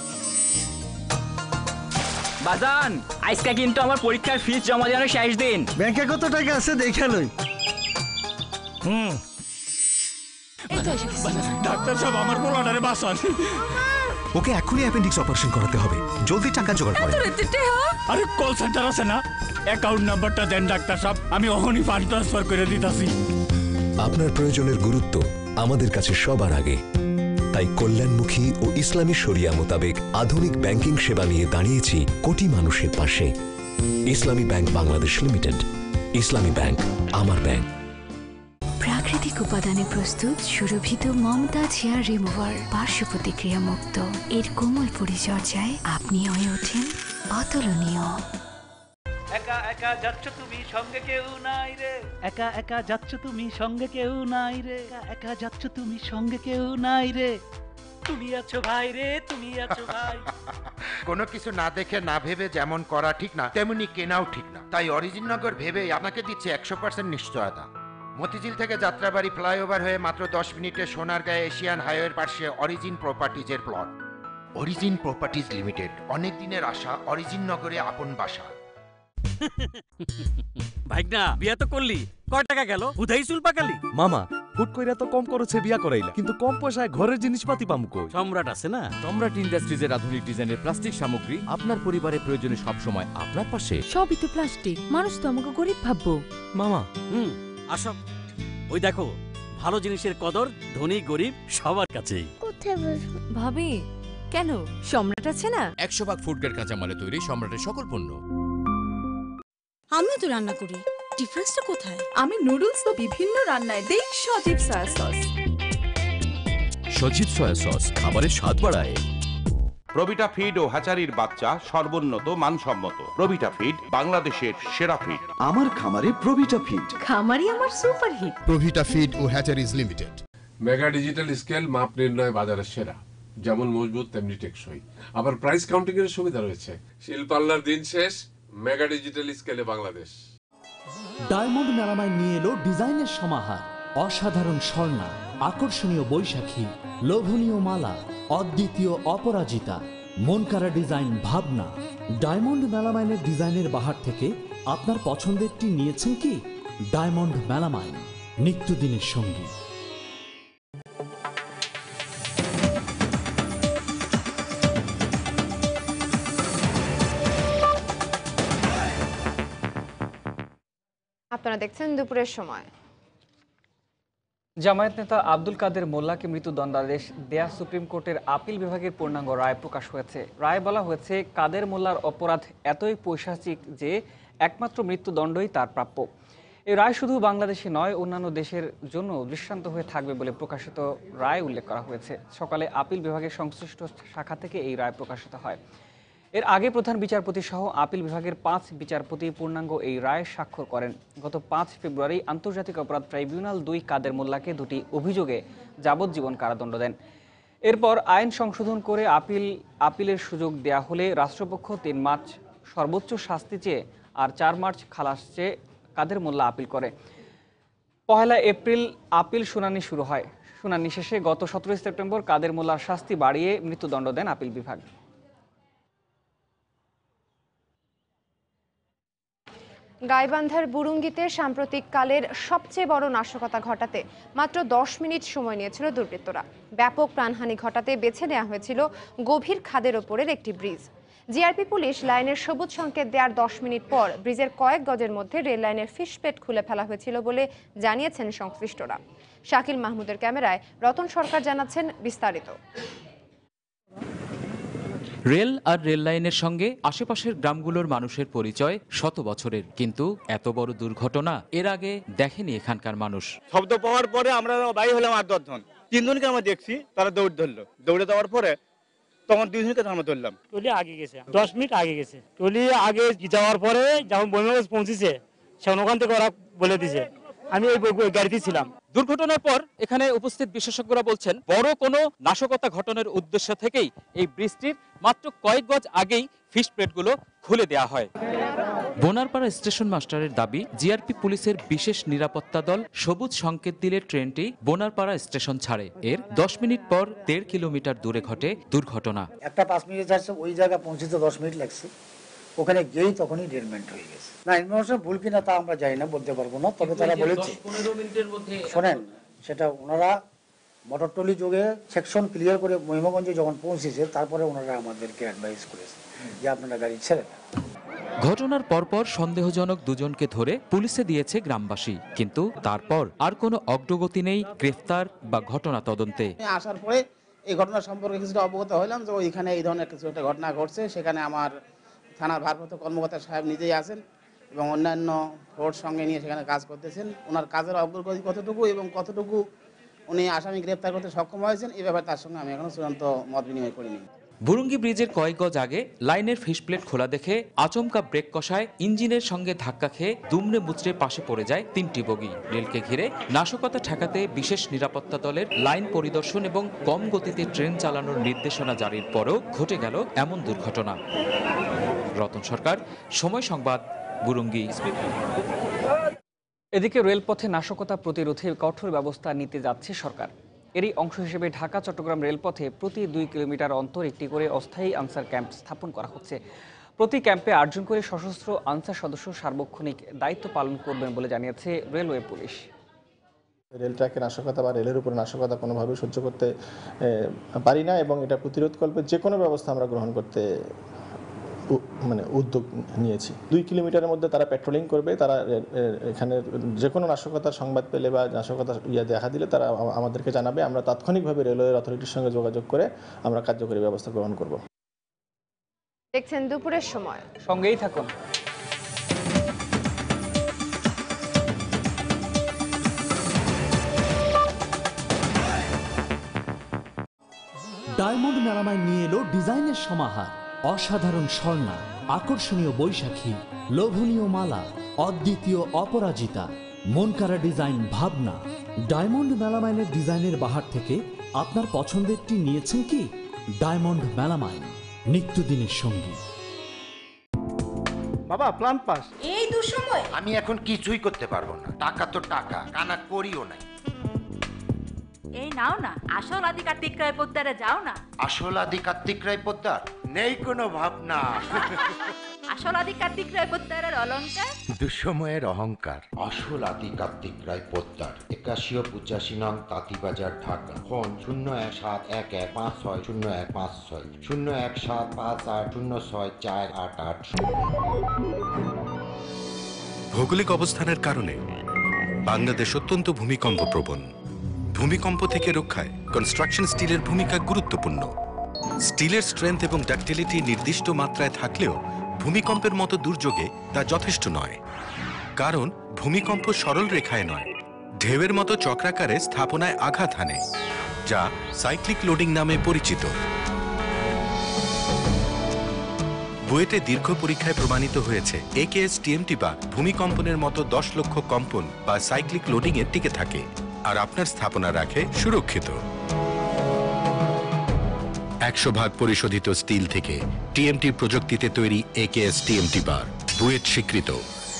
বাজান, আজকে কিন্তু আমার পরীক্ষার ফিস জমা দেওয়ার শেষ দিন। ব্যাংকে কত টাকা আছে দেখে লই। ডাক্তার সাহেব, আমার পোলাটারে বাঁচান। ওকে এখনই অ্যাপেন্ডিক্স অপারেশন করাতে হবে, জলদি টাকা জোগাড় করেন। আরে কল সেন্টার আছে না, অ্যাকাউন্ট নাম্বারটা দেন ডাক্তার সাহেব, আমি অহনি ফান্ড ট্রান্সফার করে দিতাছি। আপনার প্রয়োজনের গুরুত্ব আমাদের কাছে সবার আগে, তাই কল্যাণমুখী ও ইসলামী শরিয়া মোতাবেক আধুনিক ব্যাংকিং সেবা নিয়ে দাঁড়িয়েছি কোটি মানুষের পাশে। ইসলামী ব্যাংক বাংলাদেশ লিমিটেড। ইসলামী ব্যাংক, আমার ব্যাংক। প্রাকৃতিক উপাদানে প্রস্তুত সুরভিত মমতাজ হেয়ার রিমুভার, পার্শ্ব প্রতিক্রিয়া মুক্ত। এর কোমল পরিচর্যায় আপনি হয়ে ওঠেন অতুলনীয়। একা একা যাচ্ছ তুমি, সঙ্গে কেউ নাই রে। একা একা যাচ্ছ তুমি, সঙ্গে কেউ নাই রে। একা যাচ্ছ তুমি, সঙ্গে কেউ নাই রে। তুমি আছো ভাই রে, তুমি আছো ভাই। কোনো কিছু না দেখে না ভেবে যেমন করা ঠিক না, তেমনি কেনাও ঠিক না। তাই অরিজিন নগর ভেবে আপনাকে দিচ্ছে 100% নিশ্চয়তা। মতিঝিল থেকে যাত্রাবাড়ি ফ্লাইওভার হয়ে মাত্র 10 মিনিটে সোনারগাঁয়ে এশিয়ান হাইওয়ের পাশে অরিজিন প্রপার্টিজের প্লট। অরিজিন প্রপার্টিজ লিমিটেড, অনেক দিনের আশা, অরিজিন নগরে আপন বাসা। ভাইগনা বিয়া তো করলি, কয় টাকা গেল? উধাই চুল পাকালি। মামা হুট কইরা তো কম খরচে বিয়া করাইলা, কিন্তু কম পয়সায় ঘরের জিনিসপাতি পামু কই? সম্রাট আছে না? সম্রাট ইন্ডাস্ট্রিজের আধুনিক ডিজাইনের প্লাস্টিক সামগ্রী আপনার পরিবারের প্রয়োজনে সবসময় আপনার পাশে। সবই তো প্লাস্টিক, মানুষ তো আমাকে গরিব ভাববো। মামা আসো, ওই দেখো ভালো জিনিসের কদর ধনী গরিব সবার কাছেই। ভাবি কেন, সম্রাট আছে না? 100% ফুডগ্রেড কাঁচামালে তৈরি সম্রাটের সকল পণ্য। আমিও তো রান্না করি, ডিফারেন্সটা কোথায়? আমি নুডলস তো বিভিন্ন রান্নায় দেই সজীব সয়া সস। সজীব সয়া সস খাবারের স্বাদ বাড়ায়। প্রবিটা ফিড ও হ্যাচারির বাচ্চা সর্বোন্নত মানসম্মত। প্রবিটা ফিড বাংলাদেশের সেরা ফিড। আমার খামারে প্রবিটা ফিড, খামারি আমার সুপার হিট। প্রবিটা ফিড ও hatcheries limited. Mega digital scale মাপ নির্ণয় বাজারের সেরা, যেমন মজবুত তেমনি টেকসই, আবার প্রাইস কাউন্টিং এর সুবিধা রয়েছে। শিল্পাল্লার দিন শেষ, মেগা ডিজিটাল স্কেলে বাংলাদেশ। ডায়মন্ড মেলামাইন নিয়ে এলো ডিজাইনের সমাহার, অসাধারণ স্বর্ণা, আকর্ষণীয় বৈশাখী, লোভনীয় মালা, অদ্বিতীয় অপরাজিতা, মনকারা ডিজাইন ভাবনা। ডায়মন্ড মেলামাইনের ডিজাইনের বাহার থেকে আপনার পছন্দেরটি নিয়েছেন কি? ডায়মন্ড মেলামাইন, নিত্যদিনের সঙ্গী। আপনারা দেখছেন দুপুরের সময়। জামায়াত নেতা আব্দুল কাদের মোল্লাকে মৃত্যুদণ্ডাদেশ দেয়া সুপ্রিম কোর্টের আপিল বিভাগের পূর্ণাঙ্গ রায় প্রকাশ হয়েছে। রায় বলা হয়েছে, কাদের মোল্লার অপরাধ এতই পৈশাচিক যে একমাত্র মৃত্যুদণ্ডই তার প্রাপ্য। এই রায় শুধু বাংলাদেশে নয়, অন্যান্য দেশের জন্য দৃষ্টান্ত হয়ে থাকবে বলে প্রকাশিত রায় উল্লেখ করা হয়েছে। সকালে আপিল বিভাগের সংশ্লিষ্ট শাখা থেকে এই রায় প্রকাশিত হয়। এর আগে প্রধান বিচারপতি সহ আপিল বিভাগের 5 বিচারপতি পূর্ণাঙ্গ এই রায় স্বাক্ষর করেন। গত 5 ফেব্রুয়ারি আন্তর্জাতিক অপরাধ ট্রাইব্যুনাল 2 কাদের মোল্লাকে 2টি অভিযোগে যাবজ্জীবন কারাদণ্ড দেন। এরপর আইন সংশোধন করে আপিলের সুযোগ দেয়া হলে রাষ্ট্রপক্ষ 3 মার্চ সর্বোচ্চ শাস্তি চেয়ে আর 4 মার্চ খালাস চেয়ে কাদের মোল্লা আপিল করে। 1 এপ্রিল আপিল শুনানি শুরু হয়। শুনানি শেষে গত 17 সেপ্টেম্বর কাদের মোল্লার শাস্তি বাড়িয়ে মৃত্যুদণ্ড দেন আপিল বিভাগ। গাইবান্ধার বুরুঙ্গিতে সাম্প্রতিক কালের সবচেয়ে বড় নাশকতা ঘটাতে মাত্র 10 মিনিট সময় নিয়েছিল দুর্বৃত্তরা। ব্যাপক প্রাণহানি ঘটাতে বেছে নেওয়া হয়েছিল গভীর খাদের ওপরের একটি ব্রিজ। জিআরপি পুলিশ লাইনের সবুজ সংকেত দেওয়ার 10 মিনিট পর ব্রিজের কয়েক গজের মধ্যে রেল লাইনের ফিশপ্লেট খুলে ফেলা হয়েছিল বলে জানিয়েছেন সংশ্লিষ্টরা। শাকিল মাহমুদের ক্যামেরায় রতন সরকার জানাচ্ছেন বিস্তারিত। রেল আর রেল লাইনের সঙ্গে আশেপাশের গ্রামগুলোর মানুষের পরিচয় শত বছরের, কিন্তু এত বড় দুর্ঘটনা এর আগে দেখেনি এখানকার মানুষ। শব্দ পাওয়ার পরে আমরা বাই হলাম 8-10 জন, 3 জনকে আমরা দেখছি, তারা দৌড়ে দেওয়ার পরে তখন 2 জনকে আমরা ধরলাম। টলি আগে গেছে, 10 মিনিট আগে গেছে। টলি আগে যাওয়ার পরে যখন বইমাগঞ্জ পৌঁছেছে, সেখানে ওখান থেকে ওরা বলে দিছে, আমি ওই গাড়িতে ছিলাম। দুর্ঘটনার পর এখানে উপস্থিত বিশেষজ্ঞরা বলছেন, বড় কোনো নাশকতা ঘটনার উদ্দেশ্য থেকেই এই ব্রিজটির মাত্র কয়েক গজ আগেই ফিশ প্লেটগুলো খুলে দেওয়া হয়। বোনারপাড়া স্টেশন মাস্টারের দাবি, জিআরপি পুলিশের বিশেষ নিরাপত্তা দল সবুজ সংকেত দিলে ট্রেনটি বোনারপাড়া স্টেশন ছাড়ে। এর 10 মিনিট পর 1.5 কিলোমিটার দূরে ঘটে দুর্ঘটনা। একটা 5 মিনিট যাচ্ছে, ওই জায়গা পৌঁছতে 10 মিনিট লাগছে, ওখানে গিয়েই তখনই ডেডমেন্ট হয়ে গেছে। না, ইনফরমেশন ভুল কিনা তা আমরা জানি না, বলতে পারবো না, তবে তারা বলেছে। শোনেন, সেটা ওনারা মোটরটলি যোগে সেকশন ক্লিয়ার করে মহিমাগঞ্জে যখন পৌঁছেছে, তারপরে ওনারা আমাদেরকে অ্যাডভাইস করেছে যে আপনারা গাড়ি ছেড়ে দেন। ঘটনার পরপর সন্দেহজনক 2 জনকে ধরে পুলিশে দিয়েছে গ্রামবাসী, কিন্তু তারপর আর কোনো অগ্রগতি নেই গ্রেফতার বা ঘটনা তদন্তে। আসার পরে এই ঘটনা সম্পর্কে কিছুটা অবগত হলাম যে ওইখানে এই ধরনের কিছু একটা ঘটনা ঘটছে। সেখানে আমার থানার ভারপ্রাপ্ত কর্মকর্তা সাহেব নিজেই আছেন এবং অন্যান্য ফোর্স সঙ্গে নিয়ে সেখানে কাজ করতেছেন। ওনার কাজের অগ্রগতি কতটুকু এবং কতটুকু উনি আসামি গ্রেপ্তার করতে সক্ষম হয়েছেন, এই ব্যাপারে তার সঙ্গে আমি এখনো চূড়ান্ত মত বিনিময় করিনি। বুরুঙ্গি ব্রিজের কয়েক গজ আগে লাইনের ফিশপ্লেট খোলা দেখে আচমকা ব্রেক কষায় ইঞ্জিনের সঙ্গে ধাক্কা খেয়ে দুমড়ে মুচড়ে পাশে পড়ে যায় 3টি বগি। রেলকে ঘিরে নাশকতা ঠেকাতে বিশেষ নিরাপত্তা দলের লাইন পরিদর্শন এবং কম গতিতে ট্রেন চালানোর নির্দেশনা জারির পরও ঘটে গেল এমন দুর্ঘটনা। রতন সরকার, সময় সংবাদ, বুরুঙ্গি। এদিকে রেলপথে নাশকতা প্রতিরোধে কঠোর ব্যবস্থা নিতে যাচ্ছে সরকার। এরই অংশ হিসেবে ঢাকা চট্টগ্রাম রেলপথে প্রতি 2 কিলোমিটার অন্তর একটি করে অস্থায়ী আনসার ক্যাম্প স্থাপন করা হচ্ছে। প্রতি ক্যাম্পে 8 জন করে সশস্ত্র আনসার সদস্য সার্বক্ষণিক দায়িত্ব পালন করবেন বলে জানিয়েছে রেলওয়ে পুলিশ। রেল ট্র্যাকের নাশকতা বা রেলের উপর নাশকতা কোনোভাবে সহ্য করতে পারি না এবং এটা প্রতিরোধকল্পে যে কোনো ব্যবস্থা আমরা গ্রহণ করতে উদ্যোগ নিয়েছি। 2 কিলোমিটারের মধ্যে তারা পেট্রোলিং করবে, তারা এখানে যে কোনো নাশকতার সংবাদ পেলে বা নাশকতার দেখা দিলে তারা আমাদেরকে জানাবে। আমরা তাৎক্ষণিকভাবে রেলওয়ে অথরিটির সঙ্গে যোগাযোগ করে আমরা কার্যকরী ব্যবস্থা গ্রহণ করব। দেখছেন দুপুরের সময়, সঙ্গেই থাকুন। ডায়মন্ড মেলামাইন নিয়ে এলো ডিজাইনের সমাহার। অসাধারণ স্বর্ণা, আকর্ষণীয় বৈশাখী, লোভনীয় মালা, অদ্বিতীয় অপরাজিতা, মনকারা ডিজাইন ভাবনা। ডায়মন্ড মেলামাইনের ডিজাইনের বাহার থেকে আপনার পছন্দেরটি নিয়েছেন কি? ডায়মন্ড মেলামাইন, নিত্যদিনের সঙ্গী। বাবা প্ল্যান পাস। এই দুঃসময় আমি এখন কিছুই করতে পারবো না। টাকা তো টাকা, কানা করিও নাই। এই নাও না, আসল আদি কার্তিক রায় পোদ্দারে যাও না। আসল আদি কার্তিক রায় পোদ্দার নেই কোনো ভাবনা। আসল আদি কার্তিক রায় পোদ্দারের অলংকার, দুঃসময়ের অহংকার। আসল আদি কার্তিক রায় পোদ্দার, 81 ও 85 নং তাঁতিবাজার, ঢাকা। ফোন 01711560156 01758064888। ভৌগোলিক অবস্থানের কারণে বাংলাদেশ অত্যন্ত ভূমিকম্প প্রবণ। ভূমিকম্প থেকে রক্ষায় কনস্ট্রাকশন স্টিলের ভূমিকা গুরুত্বপূর্ণ। স্টিলের স্ট্রেংথ এবং ডাক্টিলিটি নির্দিষ্ট মাত্রায় থাকলেও ভূমিকম্পের মতো দুর্যোগে তা যথেষ্ট নয়, কারণ ভূমিকম্প সরল রেখায় নয়, ঢেউয়ের মতো চক্রাকারে স্থাপনায় আঘাত হানে, যা সাইক্লিক লোডিং নামে পরিচিত। বুয়েটে দীর্ঘ পরীক্ষায় প্রমাণিত হয়েছে AKS TMT বা ভূমিকম্পনের মতো 10 লক্ষ কম্পন বা সাইক্লিক লোডিংয়ে টিকে থাকে আর আপনার স্থাপনা রাখে সুরক্ষিত। 100% পরিশোধিত স্টিল থেকে TMT প্রযুক্তিতে তৈরি AKS TMT বার, বুয়েট স্বীকৃত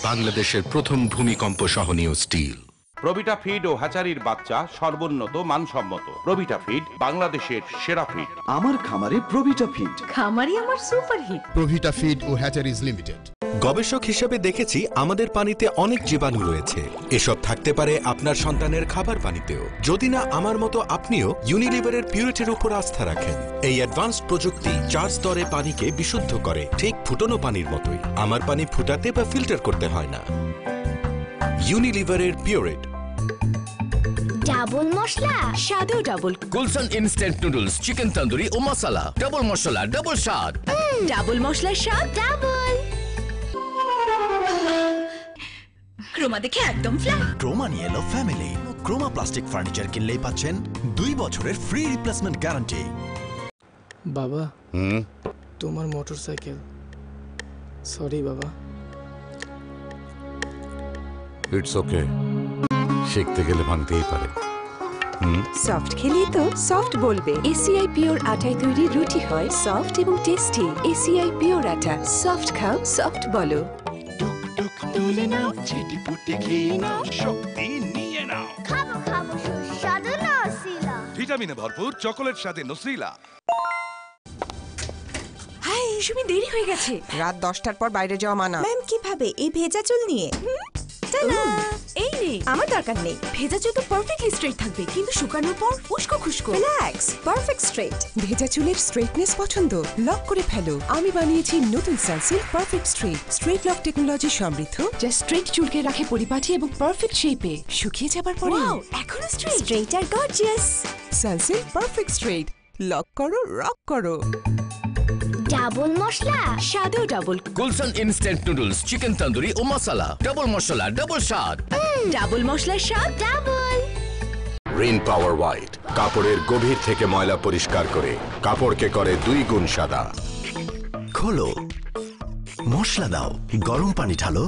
বাংলাদেশের প্রথম ভূমিকম্প সহনীয় স্টিল। প্রবিটা ফিড ও হ্যাচারির বাচ্চা সর্বোন্নত মানসম্মত। প্রবিটা ফিড বাংলাদেশের সেরা ফিড। আমার খামারে প্রবিটা ফিড। খামারি আমার সুপারহিট। প্রভিটা ফিড ও হ্যাচারিজ লিমিটেড। গবেষক হিসেবে দেখেছি আমাদের পানিতে অনেক জীবাণু রয়েছে। এসব থাকতে পারে আপনার সন্তানের খাবার পানিতেও। যদি না আমার মতো আপনিও ইউনিলিভারের পিউরিটির উপর আস্থা রাখেন। এই অ্যাডভান্সড প্রযুক্তি 4 স্তরে পানিকে বিশুদ্ধ করে, ঠিক ফুটানো পানির মতোই। আমার পানি ফুটাতে বা ফিল্টার করতে হয় না। ইউনিলিভারের পিউরিট। ডাবল মশলা, স্বাদও double. Gulshan instant noodles, chicken tandoori ও মশলা, ডাবল মশলা, ডাবল স্বাদ। ডাবল মশলার স্বাদ ডাবল। ক্রোমা দেখে একদম ফ্ল্যাট। ক্রোমা নিয়ে এলো ফ্যামিলি। ক্রোমা প্লাস্টিক ফার্নিচার কিনলেই পাচ্ছেন 2 বছরের ফ্রি রিপ্লেসমেন্ট গ্যারান্টি। বাবা, তোমার মোটরসাইকেল। সরি বাবা। ইটস ওকে, শিখতে গেলে ভাঙতেই পারে। সফট খেলেই তো সফট বলবে। এসিআই পিওর আটায় তৈরি রুটি হয় সফট এবং টেস্টি। এসিআই পিওর আটা, সফট খাও, সফট বলো। তুলে নাও, ঝেটিপুটে খেয়ে নাও, শক্তি নিয়ে নাও। খাবো খাবো সুস্বাদু নসিলা। ভিটামিনে ভরপুর চকোলেট স্বাদে নসিলা। হাই, সুমি দেরি হয়ে গেছে। রাত 10টার পর বাইরে যাওয়া মানা। ম্যাম কিভাবে এই ভেজা চুল নিয়ে? এই নে, আমার দরকার নেই। ভেজা চুল তো পারফেক্টলি স্ট্রেট থাকবে, কিন্তু শুকানোর পর উস্কো খুশকো। Relax, perfect straight. ভেজা চুলের স্ট্রেটনেস পছন্দ? লক করে ফেলো। আমি বানিয়েছি নতুন Sunsilk perfect straight. Straight lock technology সমৃদ্ধ, যা স্ট্রেট চুলকে রাখে পরিপাটি এবং পারফেক্ট শেপে। শুকিয়ে যাবার পরে এখনো স্ট্রেট। স্ট্রেট আর gorgeous. Sunsilk perfect straight. Lock করো, রক করো। ডাবল মশলা, স্বাদও double. Gulshan instant noodles, chicken tandoori ও মশলা, ডাবল মশলা, ডাবল স্বাদ। ডাবল মশলার স্বাদ ডাবল। রিন পাওয়ার হোয়াইট কাপড়ের গভীর থেকে ময়লা পরিষ্কার করে কাপড়কে করে 2 গুণ সাদা। খোলো, মশলা দাও, গরম পানি ঢালো,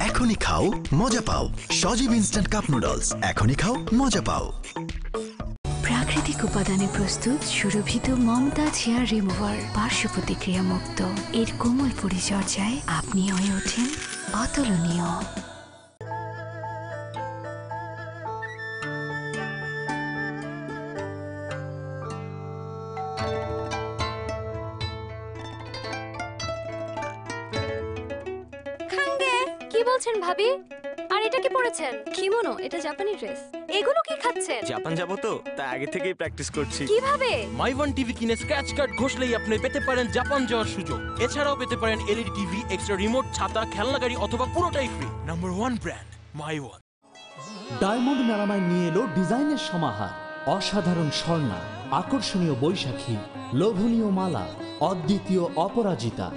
এখনই খাও, মজা পাও। সজীব ইনস্ট্যান্ট কাপ নুডলস, এখনই খাও, মজা পাও। প্রাকৃতিক উপাদানে প্রস্তুত সুরভিত মমতাজ হেয়ার রিমুভার, পার্শ্ব প্রতিক্রিয়া মুক্ত। এর কোমল পরিচর্যায় আপনি হয়ে ওঠেন অতুলনীয়। বলছেন ভাবি? আর এটা কি পরেছেন? কিমোনো, এটা জাপানি ড্রেস। এগুলো কি খাচ্ছেন? জাপান যাব তো, তাই আগে থেকেই প্র্যাকটিস করছি। কিভাবে? মাই ওয়ান টিভি কিনে স্ক্র্যাচ কার্ড ঘষলেই আপনি পেতে পারেন জাপান যাওয়ার সুযোগ। এছাড়াও পেতে পারেন এলইডি টিভি, এক্সট্রা রিমোট, ছাতা, খেলনা গাড়ি অথবা পুরোটাই ফ্রি। নাম্বার 1 ব্র্যান্ড মাই ওয়ান। ডায়মন্ড মেলামাইন নিয়ে এলো ডিজাইনের সমাহার। অসাধারণ স্বর্ণা, আকর্ষণীয় বৈশাখী, লোভনীয় মালা, অদ্বিতীয় অপরাজিতা,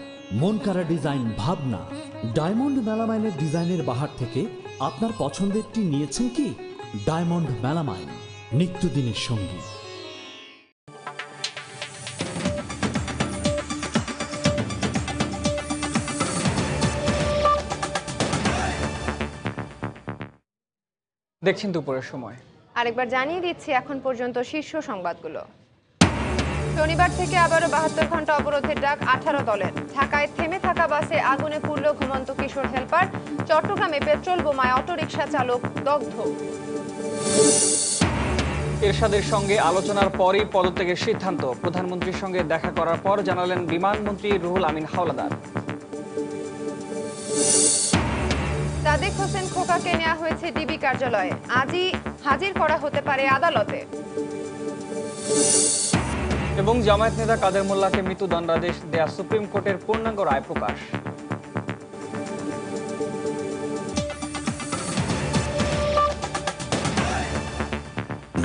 মনকারা ডিজাইন ভাবনা। ডায়মন্ড মেলামাইনের ডিজাইনের বাহার থেকে আপনার পছন্দেরটি নিয়েছেন কি? ডায়মন্ড মেলামাইন, নিত্যদিনের সঙ্গী। দেখছেন দুপুরের সময়। আরেকবার জানিয়ে দিচ্ছি এখন পর্যন্ত শীর্ষ সংবাদগুলো। শনিবার থেকে আবারও 72 ঘন্টা অবরোধের ডাক 18 দলের। ঢাকায় থেমে থাকা বাসে আগুনে পুড়ল ঘুমন্ত কিশোর হেলপার। চট্টগ্রামে পেট্রোল বোমায় অটোরিকশা চালক দগ্ধ। এরশাদের সঙ্গে আলোচনার পরই পদত্যাগের সিদ্ধান্ত। প্রধানমন্ত্রীর সঙ্গে দেখা করার পর জানালেন বিমানমন্ত্রী রুহুল আমিন হাওলাদার। সাদেক হোসেন খোকাকে নেওয়া হয়েছে ডিবি কার্যালয়ে। আজই হাজির করা হতে পারে আদালতে। এবং জামায়াত নেতা কাদের মোল্লাকে মৃত্যুদণ্ডাদেশ দেয়া সুপ্রিম কোর্টের পূর্ণাঙ্গ রায় প্রকাশ।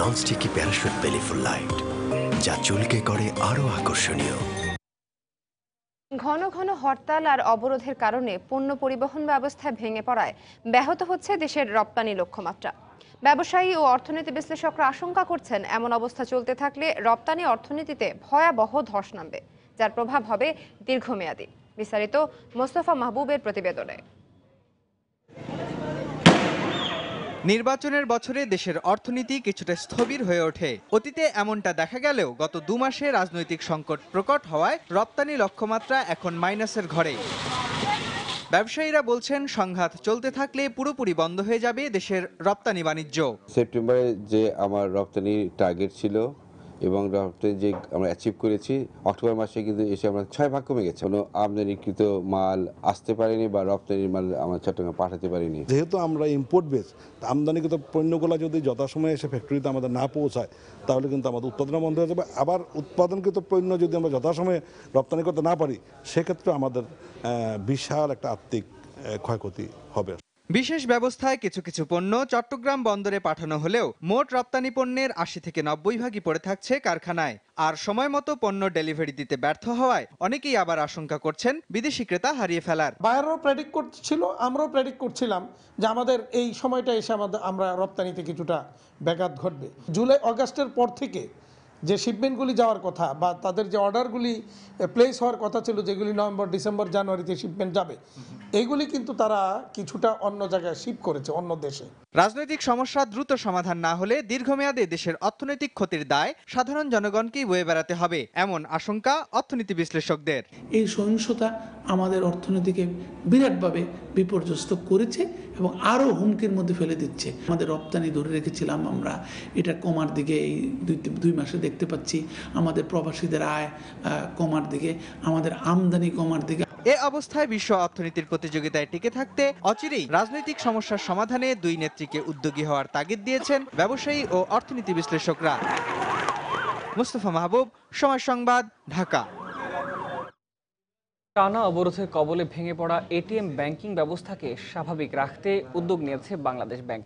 ননস্টিকি প্যারাশুট বেলিফুল লাইট, যা চুলকে করে আরো আকর্ষণীয়। ঘন ঘন হরতাল আর অবরোধের কারণে পণ্য পরিবহন ব্যবস্থা ভেঙে পড়ায় ব্যাহত হচ্ছে দেশের রপ্তানি লক্ষ্যমাত্রা। ব্যবসায়ী ও অর্থনীতি বিশ্লেষকরা আশঙ্কা করছেন, এমন অবস্থা চলতে থাকলে রপ্তানি অর্থনীতিতে ভয়াবহ ধস নামবে, যার প্রভাব হবে দীর্ঘমেয়াদী। বিস্তারিত মোস্তফা মাহবুবের প্রতিবেদনে। নির্বাচনের বছরে দেশের অর্থনীতি কিছুটা স্থবির হয়ে ওঠে। অতীতে এমনটা দেখা গেলেও গত 2 মাসে রাজনৈতিক সংকট প্রকট হওয়ায় রপ্তানি লক্ষ্যমাত্রা এখন মাইনাসের ঘরে। ব্যবসায়ীরা বলছেন, সংঘাত চলতে থাকলে পুরোপুরি বন্ধ হয়ে যাবে দেশের রপ্তানি বাণিজ্য। সেপ্টেম্বরে যে আমার রপ্তানি টার্গেট ছিল এবং রপ্তানি যে আমরা অ্যাচিভ করেছি, অক্টোবর মাসে কিন্তু এসে আমরা 6 ভাগ কমে গেছে। কোনো আমদানিকৃত মাল আসতে পারেনি বা রপ্তানির মাল আমরা চট্টগ্রাম পাঠাতে পারিনি। যেহেতু আমরা ইম্পোর্ট বেস, আমদানিকৃত পণ্যগুলো যদি যথাসময়ে এসে ফ্যাক্টরিতে আমাদের না পৌঁছায়, তাহলে কিন্তু আমাদের উৎপাদন বন্ধ হয়ে যাবে। আবার উৎপাদনকৃত পণ্য যদি আমরা যথাসময়ে রপ্তানি করতে না পারি, সেক্ষেত্রে আমাদের বিশাল একটা আর্থিক ক্ষয়ক্ষতি হবে। বিশেষ ব্যবস্থায় কিছু কিছু পণ্য চট্টগ্রাম বন্দরে পাঠানো হলেও মোট রপ্তানি পণ্যের 80 থেকে 90 ভাগই পড়ে থাকছে কারখানায়। আর সময় মতো পণ্য ডেলিভারি দিতে ব্যর্থ হওয়ায় অনেকেই আবার আশঙ্কা করছেন বিদেশি ক্রেতা হারিয়ে ফেলার। বায়ারও প্রেডিক্ট করছিল, আমরাও প্রেডিক্ট করছিলাম যে আমাদের এই সময়টা এসে আমরা রপ্তানিতে কিছুটা ব্যাঘাত ঘটবে। জুলাই আগস্টের পর থেকে যে শিপমেন্টগুলি যাওয়ার কথা বা তাদের যে অর্ডারগুলি প্লেস হওয়ার কথা ছিল, যেগুলি নভেম্বর, ডিসেম্বর, জানুয়ারিতে শিপমেন্ট যাবে, এইগুলি কিন্তু তারা কিছুটা অন্য জায়গায় শিপ করেছে, অন্য দেশে। রাজনৈতিক সমস্যা দ্রুত সমাধান না হলে দীর্ঘমেয়াদে দেশের অর্থনৈতিক ক্ষতির দায় সাধারণ জনগণকেই বয়ে বেড়াতে হবে, এমন আশঙ্কা অর্থনীতি বিশ্লেষকদের। এই সহিংসতা আমাদের অর্থনীতিকে বিরাটভাবে বিপর্যস্ত করেছে এবং আরও হুমকির মধ্যে ফেলে দিচ্ছে। আমাদের রপ্তানি ধরে রেখেছিলাম আমরা, এটা কমার দিকে এই 2 মাসে দেখতে পাচ্ছি। আমাদের প্রবাসীদের আয় কমার দিকে, আমাদের আমদানি কমার দিকে। এ অবস্থায় বিশ্ব অর্থনীতির প্রতিযোগিতায় টিকে থাকতে অচিরেই রাজনৈতিক সমস্যার সমাধানে 2 নেত্রীকে উদ্যোগী হওয়ার তাগিদ দিয়েছেন ব্যবসায়ী ও অর্থনীতি বিশ্লেষকরা। মুস্তফা মাহবুব, সময় সংবাদ, ঢাকা। টানা অবরোধের কবলে ভেঙে পড়া এটিএম ব্যাংকিং ব্যবস্থাকে স্বাভাবিক রাখতে উদ্যোগ নিয়েছে বাংলাদেশ ব্যাংক।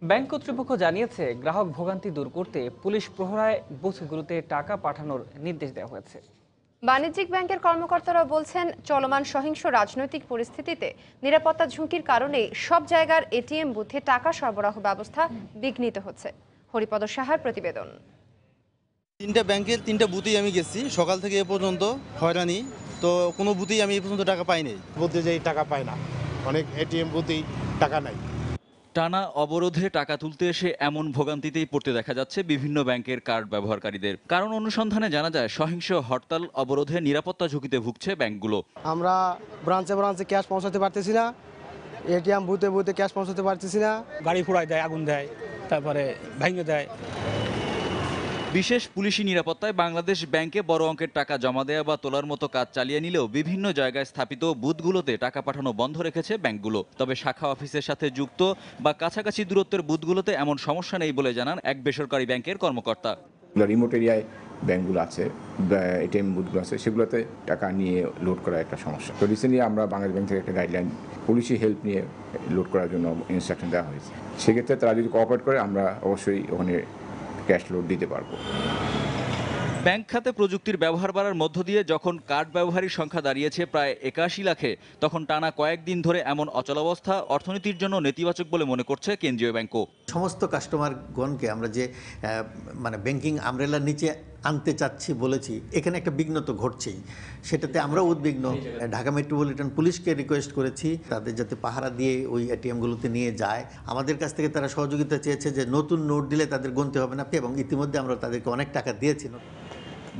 ব্যাংক কর্তৃপক্ষ জানিয়েছে, গ্রাহক ভোগান্তি দূর করতে পুলিশ প্রহরায় বুথগুলোতে টাকা পাঠানোর নির্দেশ দেওয়া হয়েছে। বাণিজ্যিক ব্যাংকের কর্মকর্তারা বলছেন, চলমান সহিংস রাজনৈতিক পরিস্থিতিতে নিরাপত্তা ঝুঁকির কারণে সব জায়গার এটিএম বুথে টাকা সরবরাহ ব্যবস্থা বিঘ্নিত হচ্ছে। হরিপদ সাহার প্রতিবেদন। 3টা ব্যাংকের 3টা বুথেই আমি গেছি, সকাল থেকে এ পর্যন্ত হয়রানি, তো কোনো বুথেই আমি এ পর্যন্ত টাকা পাই নাই। বুথে যেই টাকা পায় না, অনেক এটিএম বুথেই টাকা নাই। টানা অবরোধে টাকা তুলতে এসে এমন ভোগান্তিতেই পড়তে দেখা যাচ্ছে বিভিন্ন ব্যাংকের কার্ড ব্যবহারকারীদের। কারণ অনুসন্ধানে জানা যায়, সহিংস হরতাল অবরোধে নিরাপত্তা ঝুঁকিতে ভুগছে ব্যাংকগুলো। আমরা ব্রাঞ্চে ব্রাঞ্চে ক্যাশ পৌঁছাতে পারতেছি না, এটিএম বুথে বুথে ক্যাশ পৌঁছাতে পারতেছি না। গাড়ি ফুরাই দেয়, আগুন দেয়, তারপরে ভেঙে দেয়। বিশেষ পুলিশি নিরাপত্তায় বাংলাদেশ ব্যাংকে বড় অঙ্কের টাকা জমা দেওয়া বা তোলার মতো কাজ চালিয়ে নিলেও বিভিন্ন জায়গায় স্থাপিত বুথগুলোতে টাকা পাঠানো বন্ধ রেখেছে ব্যাংকগুলো। তবে শাখা অফিসের সাথে যুক্ত বা কাছাকাছি দূরত্বের বুথগুলোতে এমন সমস্যা নেই বলে জানান এক বেসরকারি ব্যাংকের কর্মকর্তা। রিমোট এরিয়ায় ব্যাংকগুলো আছে, এটিএম বুথগুলো আছে, সেগুলোতে টাকা নিয়ে লোড করা একটা সমস্যা। তো রিসেন্টলি আমরা বাংলাদেশ ব্যাংক থেকে একটা গাইডলাইন পুলিশি হেল্প নিয়ে লোড করার জন্য ইনস্ট্রাকশন দেওয়া হয়েছে। সেক্ষেত্রে তারা যদি কোঅপারেট করে আমরা অবশ্যই ওখানে ক্যাশ লোড দিতে পারবো। ব্যাংক খাতে প্রযুক্তির ব্যবহার বাড়ার মধ্য দিয়ে যখন কার্ড ব্যবহারীর সংখ্যা দাঁড়িয়েছে প্রায় ৮১ লাখে, তখন টানা কয়েকদিন ধরে এমন অচলাবস্থা অর্থনীতির জন্য নেতিবাচক বলে মনে করছে কেন্দ্রীয় ব্যাংকও। সমস্ত কাস্টমারগণকে আমরা যে মানে ব্যাংকিং আমব্রেলার নিচে আনতে চাচ্ছি বলেছি, এখানে একটা বিঘ্ন তো ঘটছেই, সেটাতে আমরা উদ্বিগ্ন। ঢাকা মেট্রোপলিটন পুলিশকে রিকোয়েস্ট করেছি তাদের যাতে পাহারা দিয়ে ওই এটিএমগুলোতে নিয়ে যায়। আমাদের কাছ থেকে তারা সহযোগিতা চেয়েছে যে নতুন নোট দিলে তাদের গুনতে হবে না, এবং ইতিমধ্যে আমরা তাদেরকে অনেক টাকা দিয়েছি।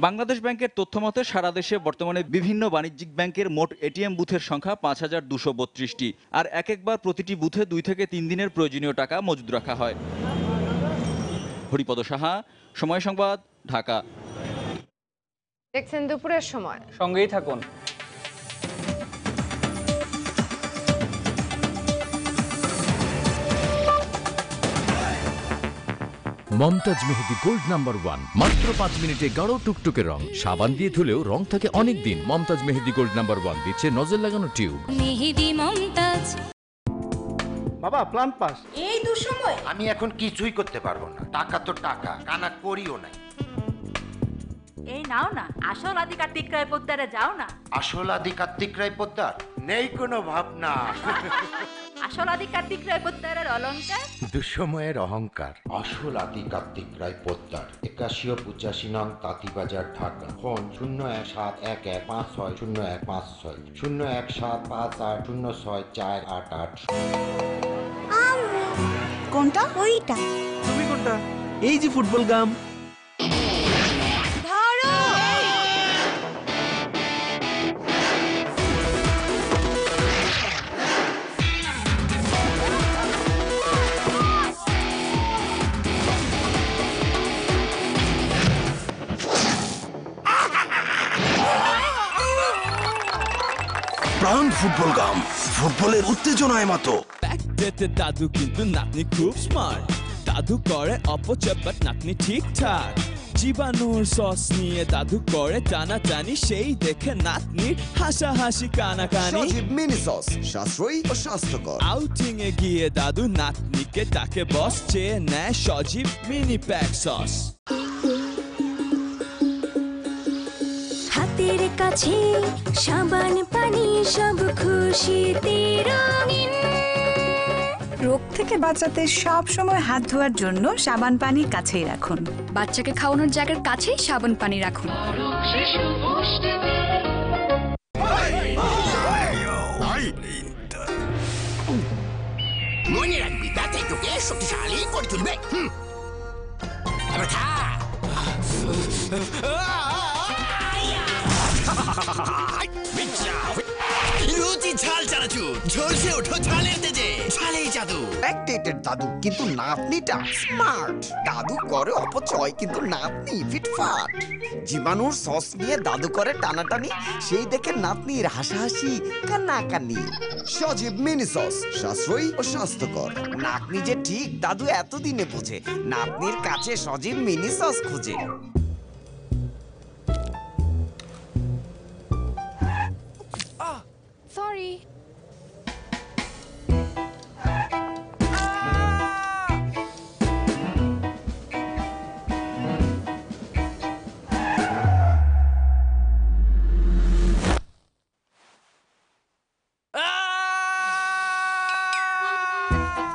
বাংলাদেশ ব্যাংকের তথ্য মতে সারা দেশে বর্তমানে বিভিন্ন বাণিজ্যিক ব্যাংকের মোট এটিএম বুথের সংখ্যা ৫,২৩২টি, আর একবার প্রতিটি বুথে ২ থেকে ৩ দিনের প্রয়োজনীয় টাকা মজুদ রাখা হয়। হরিপদ সাহা, সময় সংবাদ, ঢাকা। দেখছেন দুপুরের সময়, সঙ্গেই থাকুন। মমতাজ মেহেদি গোল্ড নাম্বার 1, মাত্র 5 মিনিটে গাঢ় টুকটুকে রং। সাবান দিয়ে ধুলেও রং থাকে অনেক দিন। মমতাজ মেহেদি গোল্ড নাম্বার 1 দিচ্ছে নজল লাগানো টিউব। মেহেদি মমতাজ। বাবা প্ল্যান পাস। এই দুঃসময় আমি এখন কিছুই করতে পারবো না। টাকা তো টাকা, কানা করিও নাই। এই নাও না, আসল আদি কার্তিক রায় পোদ্দারে যাও না। আসল আদি কার্তিক রায় পোদ্দার নেই কোনো ভাবনা। আসল আদি কার্তিক রায় পোদ্দারের অলংকার দুঃসময়ের অহংকার। আসল আদি কার্তিক রায় পোদ্দার, ৮১ ও ৮৫ নং তাঁতিবাজার, ঢাকা। ফোন 01711560156 01758064888। কোনটা? ওইটা। তুমি কোনটা? এই যে ফুটবল গাম। প্রাণ ফুটবল গাম, ফুটবলের উত্তেজনায় মতো। দাদু কিন্তু নাতনি খুব স্মার্ট। দাদু করে অপচয় বাট নাতনি ঠিকঠাক। জীবাণুর সস নিয়ে দাদু করে টানাটানি, সেই দেখে নাতনির হাসাহাসি কানাকানি। সজীব মিনি সস, সাশ্রয়ী ও স্বাস্থ্যকর। আউটিং এ গিয়ে দাদু নাতনিকে তাকে বস, চেয়ে নেয় সজীব মিনি প্যাক সস। হাতের কাছে সাবান পানি, সব খুশিতে রঙিন। রোগ থেকে বাঁচাতে সব সময় হাত ধোয়ার জন্য সাবান পানি কাছেই রাখুন। বাচ্চাকে খাওয়ানোর জায়গার কাছেই সাবান পানি রাখুন। মনে রাখবি, তাতে তোকে শক্তিশালী করে তুলবে। রুচি ঝাল চানাচুর, ঝলসে ওঠো ঝালের তেজে। ঝালেই জাদু, ব্যাকডেটেড দাদু কিন্তু নাতনিটা স্মার্ট। দাদু করে অপচয় কিন্তু নাতনি ফিটফাট। জীবাণুর সস নিয়ে দাদু করে টানাটানি, সেই দেখে নাতনির হাসাহাসি কান্নাকানি। সজীব মিনি সস, সাশ্রয়ী ও স্বাস্থ্যকর। নাতনি যে ঠিক দাদু এতদিনে বোঝে, নাতনির কাছে সজীব মিনি সস খুঁজে। সরি।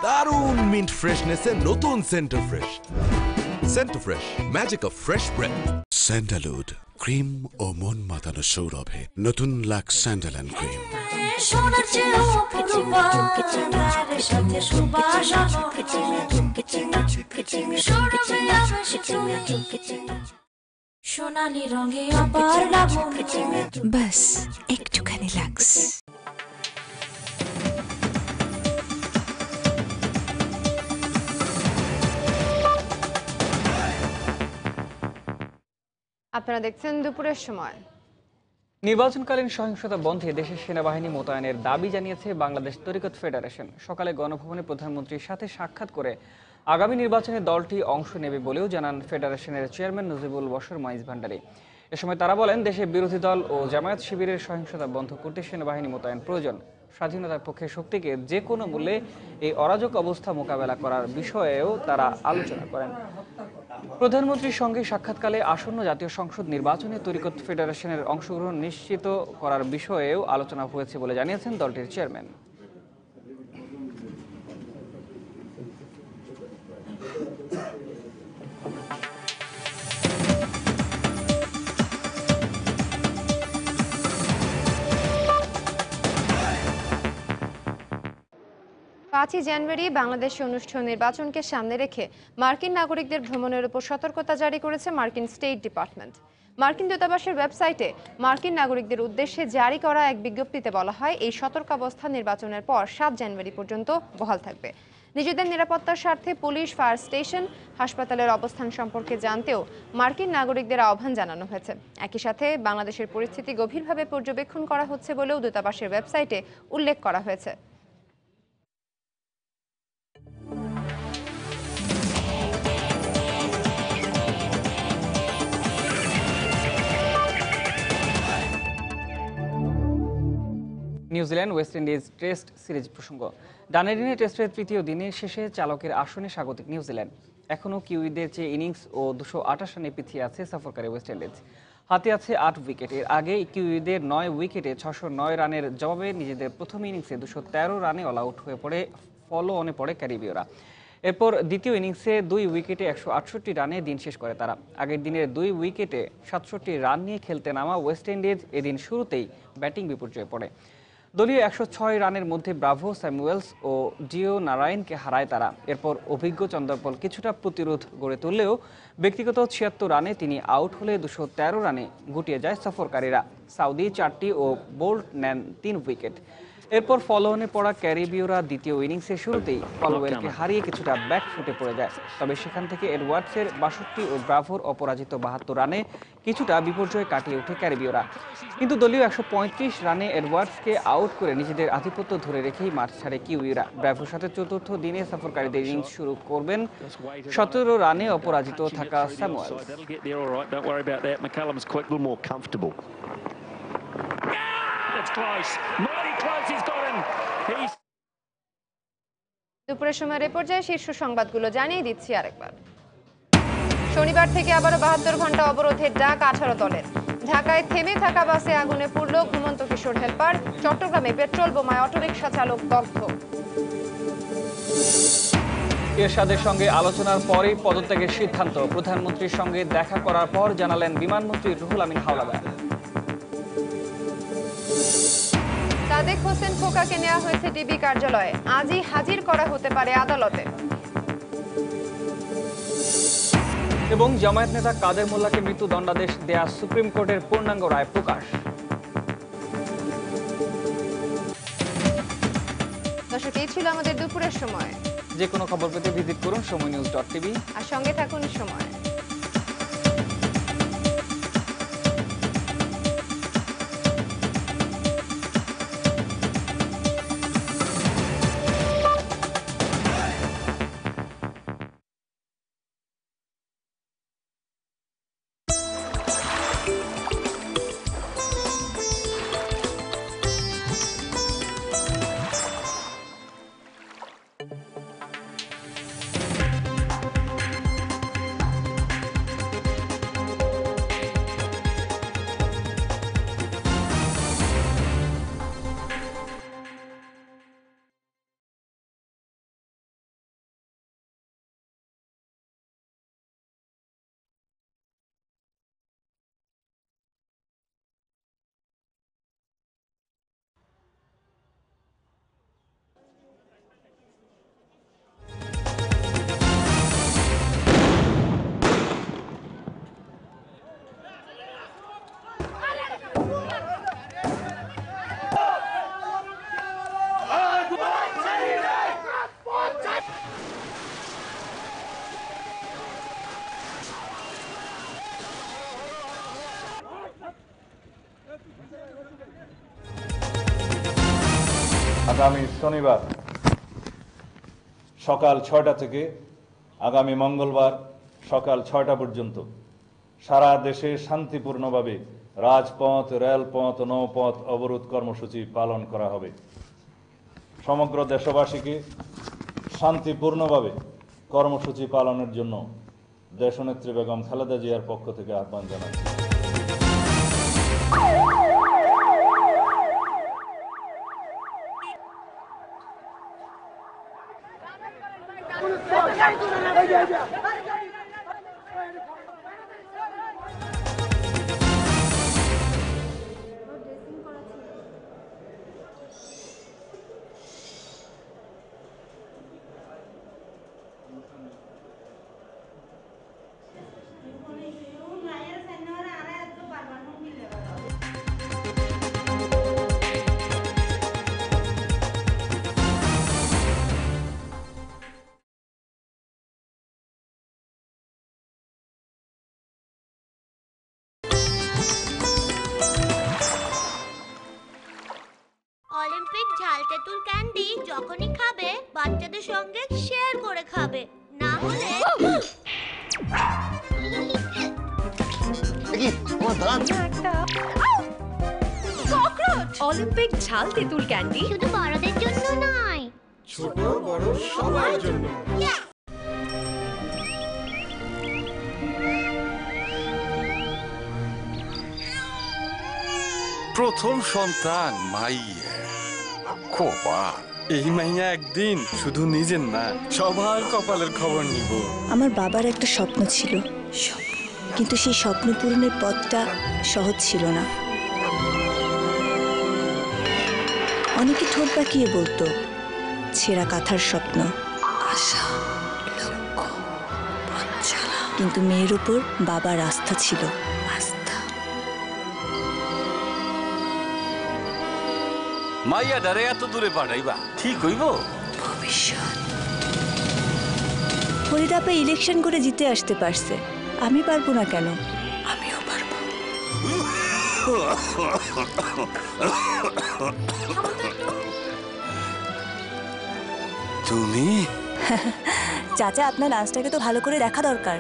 দারুণ মিন্ট ফ্রেশনেসে নতুন center fresh. Center fresh, magic of fresh breath. Sandalwood, cream ও মন মাতানো সৌরভে নতুন লাক্স স্যান্ডেল অ্যান্ড ক্রিম। সোনালি রঙে আবার বাস একটুখানি লাক্স। আপনারা দেখছেন দুপুরের সময়। নির্বাচনকালীন সহিংসতা বন্ধে দেশের সেনাবাহিনী মোতায়েনের দাবি জানিয়েছে বাংলাদেশ তরিকত ফেডারেশন। সকালে গণভবনে প্রধানমন্ত্রীর সাথে সাক্ষাৎ করে আগামী নির্বাচনে দলটি অংশ নেবে বলেও জানান ফেডারেশনের চেয়ারম্যান নজিবুল বশর মাইজ ভান্ডারী। এ সময় তারা বলেন, দেশে বিরোধী দল ও জামায়াত শিবিরের সহিংসতা বন্ধ করতে সেনাবাহিনী মোতায়েন প্রয়োজন। স্বাধীনতার পক্ষে শক্তিকে যে কোনো মূল্যে এই অরাজক অবস্থা মোকাবেলা করার বিষয়েও তারা আলোচনা করেন। প্রধানমন্ত্রীর সঙ্গে সাক্ষাৎকালে আসন্ন জাতীয় সংসদ নির্বাচনে তরিকত ফেডারেশনের অংশগ্রহণ নিশ্চিত করার বিষয়েও আলোচনা হয়েছে বলে জানিয়েছেন দলটির চেয়ারম্যান। পাঁচই জানুয়ারি বাংলাদেশে অনুষ্ঠেয় নির্বাচনকে সামনে রেখে মার্কিন নাগরিকদের ভ্রমণের উপর সতর্কতা জারি করেছে মার্কিন স্টেট ডিপার্টমেন্ট। মার্কিন দূতাবাসের ওয়েবসাইটে মার্কিন নাগরিকদের উদ্দেশ্যে জারি করা এক বিজ্ঞপ্তিতে বলা হয়, এই সতর্কাবস্থা নির্বাচনের পর 7 জানুয়ারি পর্যন্ত বহাল থাকবে। নিজেদের নিরাপত্তার স্বার্থে পুলিশ, ফায়ার স্টেশন, হাসপাতালের অবস্থান সম্পর্কে জানতেও মার্কিন নাগরিকদের আহ্বান জানানো হয়েছে। একই সাথে বাংলাদেশের পরিস্থিতি গভীরভাবে পর্যবেক্ষণ করা হচ্ছে বলেও দূতাবাসের ওয়েবসাইটে উল্লেখ করা হয়েছে। New Zealand West Indies test series প্রসঙ্গ। ডানেডিনে টেস্টের তৃতীয় দিনের শেষে চালকের আসনে স্বাগতিক নিউজিল্যান্ড। এখনও কিউইদের চেয়ে ইনিংস ও 228 রানে পিছিয়ে আছে সফরকারী ওয়েস্ট ইন্ডিজ। হাতে আছে 8 উইকেট। এর আগে কিউইদের 9 উইকেটে 609 রানের জবাবে নিজেদের প্রথম ইনিংসে 213 রানে অল আউট হয়ে পড়ে ফলো অনে পড়ে ক্যারিবীয়রা। এরপর দ্বিতীয় ইনিংসে 2 উইকেটে 168 রানে দিন শেষ করে তারা। আগের দিনের 2 উইকেটে 67 রান নিয়ে খেলতে নামা ওয়েস্ট ইন্ডিজ এদিন শুরুতেই ব্যাটিং বিপর্যয়ে পড়ে। দলীয় 106 রানের মধ্যে ব্রাভো, স্যামুয়েলস ও ডিও নারায়ণকে হারায় তারা। এরপর অভিজ্ঞ চন্দরপল কিছুটা প্রতিরোধ গড়ে তুললেও ব্যক্তিগত 76 রানে তিনি আউট হলে 213 রানে গুটিয়ে যায় সফরকারীরা। সাউদি 4টি ও বোল্ট নেন 3 উইকেট। এরপর ফলোঅনে পড়া ক্যারিবীয়রা দ্বিতীয় ইনিংসের শুরুতেই কলওয়েলকে হারিয়ে কিছুটা ব্যাকফুটে পড়ে যায়। তবে সেখান থেকে এডওয়ার্ডসের 62 ও ব্রাভোর অপরাজিত 72 রানে কিছুটা বিপর্যয় কাটিয়ে ওঠে ক্যারিবীয়রা। কিন্তু দলীয় 135 রানে এডওয়ার্ডসকে আউট করে নিজেদের আধিপত্য ধরে রেখেই মাঠ ছাড়ে কিউইরা। ব্রাভোর সাথে চতুর্থ দিনে সফরকারীদের ইনিংস শুরু করবেন 17 রানে অপরাজিত থাকা স্যামুয়েলস। দুপুরের সময় এ পর্যায়ে শীর্ষ সংবাদগুলো জানিয়ে দিচ্ছি আরেকবার। শনিবার থেকে আবারও 72 ঘন্টা অবরোধের ডাক 18 দলের। ঢাকায় থেমে থাকা বাসে আগুনে পুড়ল ঘুমন্ত কিশোর হেলপার। চট্টগ্রামে পেট্রোল বোমায় অটোরিকশা চালক দগ্ধ। এরশাদের সঙ্গে আলোচনার পরেই পদত্যাগের সিদ্ধান্ত। প্রধানমন্ত্রীর সঙ্গে দেখা করার পর জানালেন বিমানমন্ত্রী রুহুল আমিন হাওলাদার। সাদেক হোসেন খোকাকে নেওয়া হয়েছে ডিবি কার্যালয়ে। আজই হাজির করা হতে পারে আদালতে। এবং জামায়াত নেতা কাদের মোল্লাকে মৃত্যুদণ্ডাদেশ দেয়া সুপ্রিম কোর্টের পূর্ণাঙ্গ রায় প্রকাশ। দর্শক, এই ছিল আমাদের দুপুরের সময়। যে কোনো খবর পেতে ভিজিট করুন সময়নিউজ.tv আর সঙ্গে থাকুন সময়। আগামী শনিবার সকাল ৬টা থেকে আগামী মঙ্গলবার সকাল ৬টা পর্যন্ত সারা দেশে শান্তিপূর্ণভাবে রাজপথ, রেলপথ, নৌপথ অবরোধ কর্মসূচি পালন করা হবে। সমগ্র দেশবাসীকে শান্তিপূর্ণভাবে কর্মসূচি পালনের জন্য দেশনেত্রী বেগম খালেদা জিয়ার পক্ষ থেকে আহ্বান জানাচ্ছি। অলিম্পিক ঝাল তেঁতুল ক্যান্ডি যখনই খাবে বাচ্চাদের সঙ্গে শেয়ার করে খাবে, না হলে অলিম্পিক ঝাল তেঁতুল ক্যান্ডি শুধু বড়দের জন্য নয়, ছোট বড় সবার জন্য। প্রথম সন্তান মাইয়া কপাল, এই মাইয়া একদিন শুধু নিজের না সবার কপালের খবর নিব। আমার বাবার একটা স্বপ্ন ছিল, কিন্তু সেই স্বপ্ন পূরণের পথটা সহজ ছিল না। অনেকে ঠোঁট বাঁকিয়ে বলতো ছেঁড়া কাঁথার স্বপ্ন, আশা, লক্ষ্য, কিন্তু মেয়ের উপর বাবার আস্থা ছিল। মাইয়া ডারে এত দূরে পাঠাইবা ঠিক হইব? ভবিষ্যৎ ফরিদাপা ইলেকশন করে জিতে আসতে পারছে, আমি পারবো না কেন? আমিও পারবো। তুমি চাচা, আপনার ডান্সটাকে তো ভালো করে দেখা দরকার।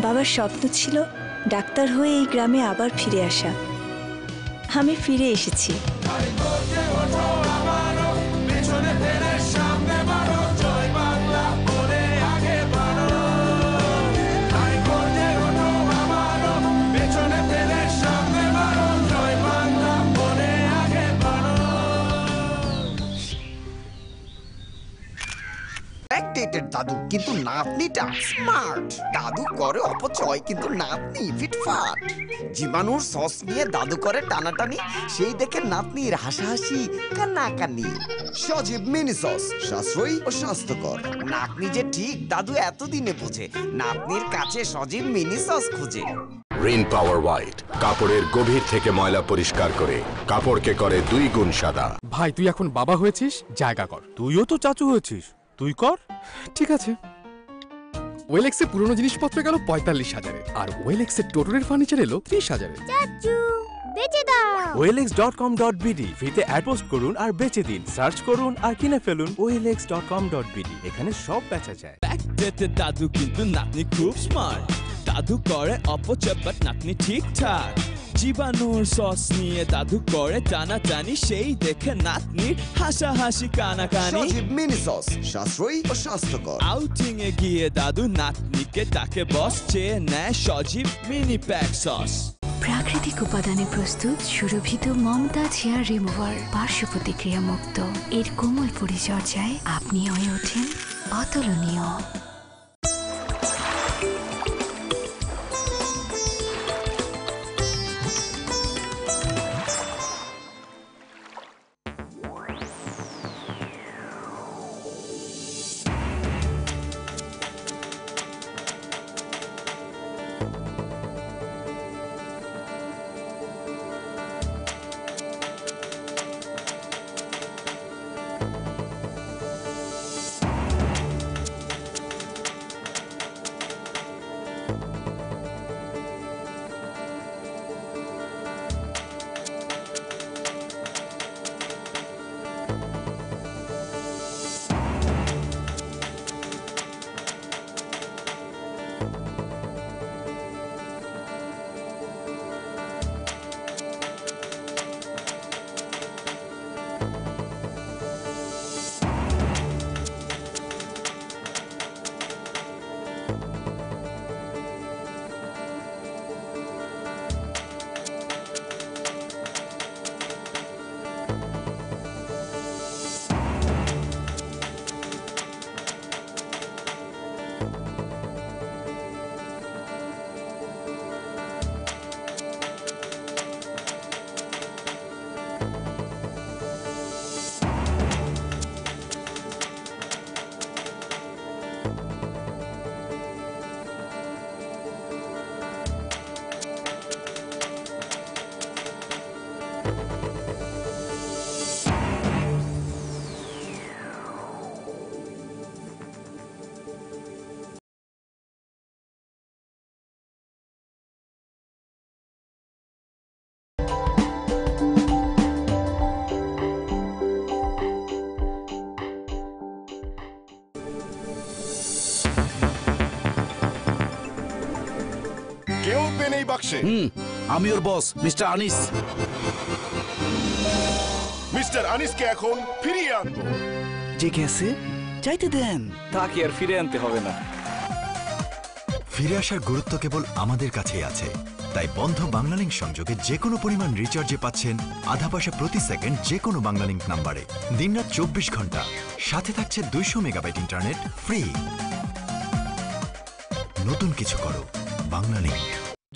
বাবার স্বপ্ন ছিল ডাক্তার হয়ে এই গ্রামে আবার ফিরে আসা। আমি ফিরে এসেছি। ব্যাকডেটেড দাদু কিন্তু নাতনিটা স্মার্ট। দাদু করে অপচয় কিন্তু নাতনি ফিটফাট। জীবাণুর সস নিয়ে দাদু করে টানাটানি, সেই দেখে নাতনির হাসাহাসি কান্নাকানি। সজীব মিনি সস, সাশ্রয়ী ও স্বাস্থ্যকর। নাতনি যে ঠিক দাদু এতদিনে বোঝে, নাতনির কাছে সজীব মিনি সস খুঁজে। রিন পাওয়ার হোয়াইট কাপড়ের গভীর থেকে ময়লা পরিষ্কার করে কাপড়কে করে 2 গুণ সাদা। ভাই, তুই এখন বাবা হয়েছিস, জায়গা কর। তুইও তো চাচু হয়েছিস, তুই কর। ঠিক আছে। ওয়েলেক্সে পুরনো জিনিসপত্র গেল 45,000-এ, আর ওয়েলেক্সের টোটরের ফার্নিচার এলো 30,000-এ। চাচু বেচে দাও। OLX.com.bd ফ্রিতে অ্যাড পোস্ট করুন আর বেচে দিন। সার্চ করুন আর কিনে ফেলুন OLX.com.bd, এখানে সব বেচা যায়। ব্যাকডেটে দাদু কিন্তু নাতনি খুব স্মার্ট। দাদু করে অপচয় বাট নাতনি ঠিকঠাক। জীবাণুর সস নিয়ে দাদু করে টানাটানি, সেই দেখে নাতনির হাসাহাসি কানাকানি। সজীব মিনি সস, সাশ্রয়ী ও স্বাস্থ্যকর। আউটিং এ গিয়ে দাদু নাতনিকে তাকে বস, চেয়ে নেয় সজীব মিনি প্যাক সস। প্রাকৃতিক উপাদানে প্রস্তুত সুরভিত মমতাজ হেয়ার রিমুভার, পার্শ্ব প্রতিক্রিয়া মুক্ত। এর কোমল পরিচর্যায় আপনি হয়ে ওঠেন অতুলনীয়। কে উঠবেন এই বাক্সে? আমি ওর বস মিস্টার আনিস। মিস্টার আনিসকে এখন ফিরিয়ে আনবো। যে গেছে চাইতে দেন, তাকে আর ফিরে আনতে হবে না। ফিরে আসার গুরুত্ব কেবল আমাদের কাছেই আছে। তাই বন্ধ বাংলালিংক সংযোগে যে কোনো পরিমাণ রিচার্জে পাচ্ছেন আধা পয়সা প্রতি সেকেন্ড যে কোনো বাংলালিংক নাম্বারে, দিনরাত 24 ঘন্টা। সাথে থাকছে 200 মেগাবাইট ইন্টারনেট ফ্রি। নতুন কিছু করো বাংলালিংক।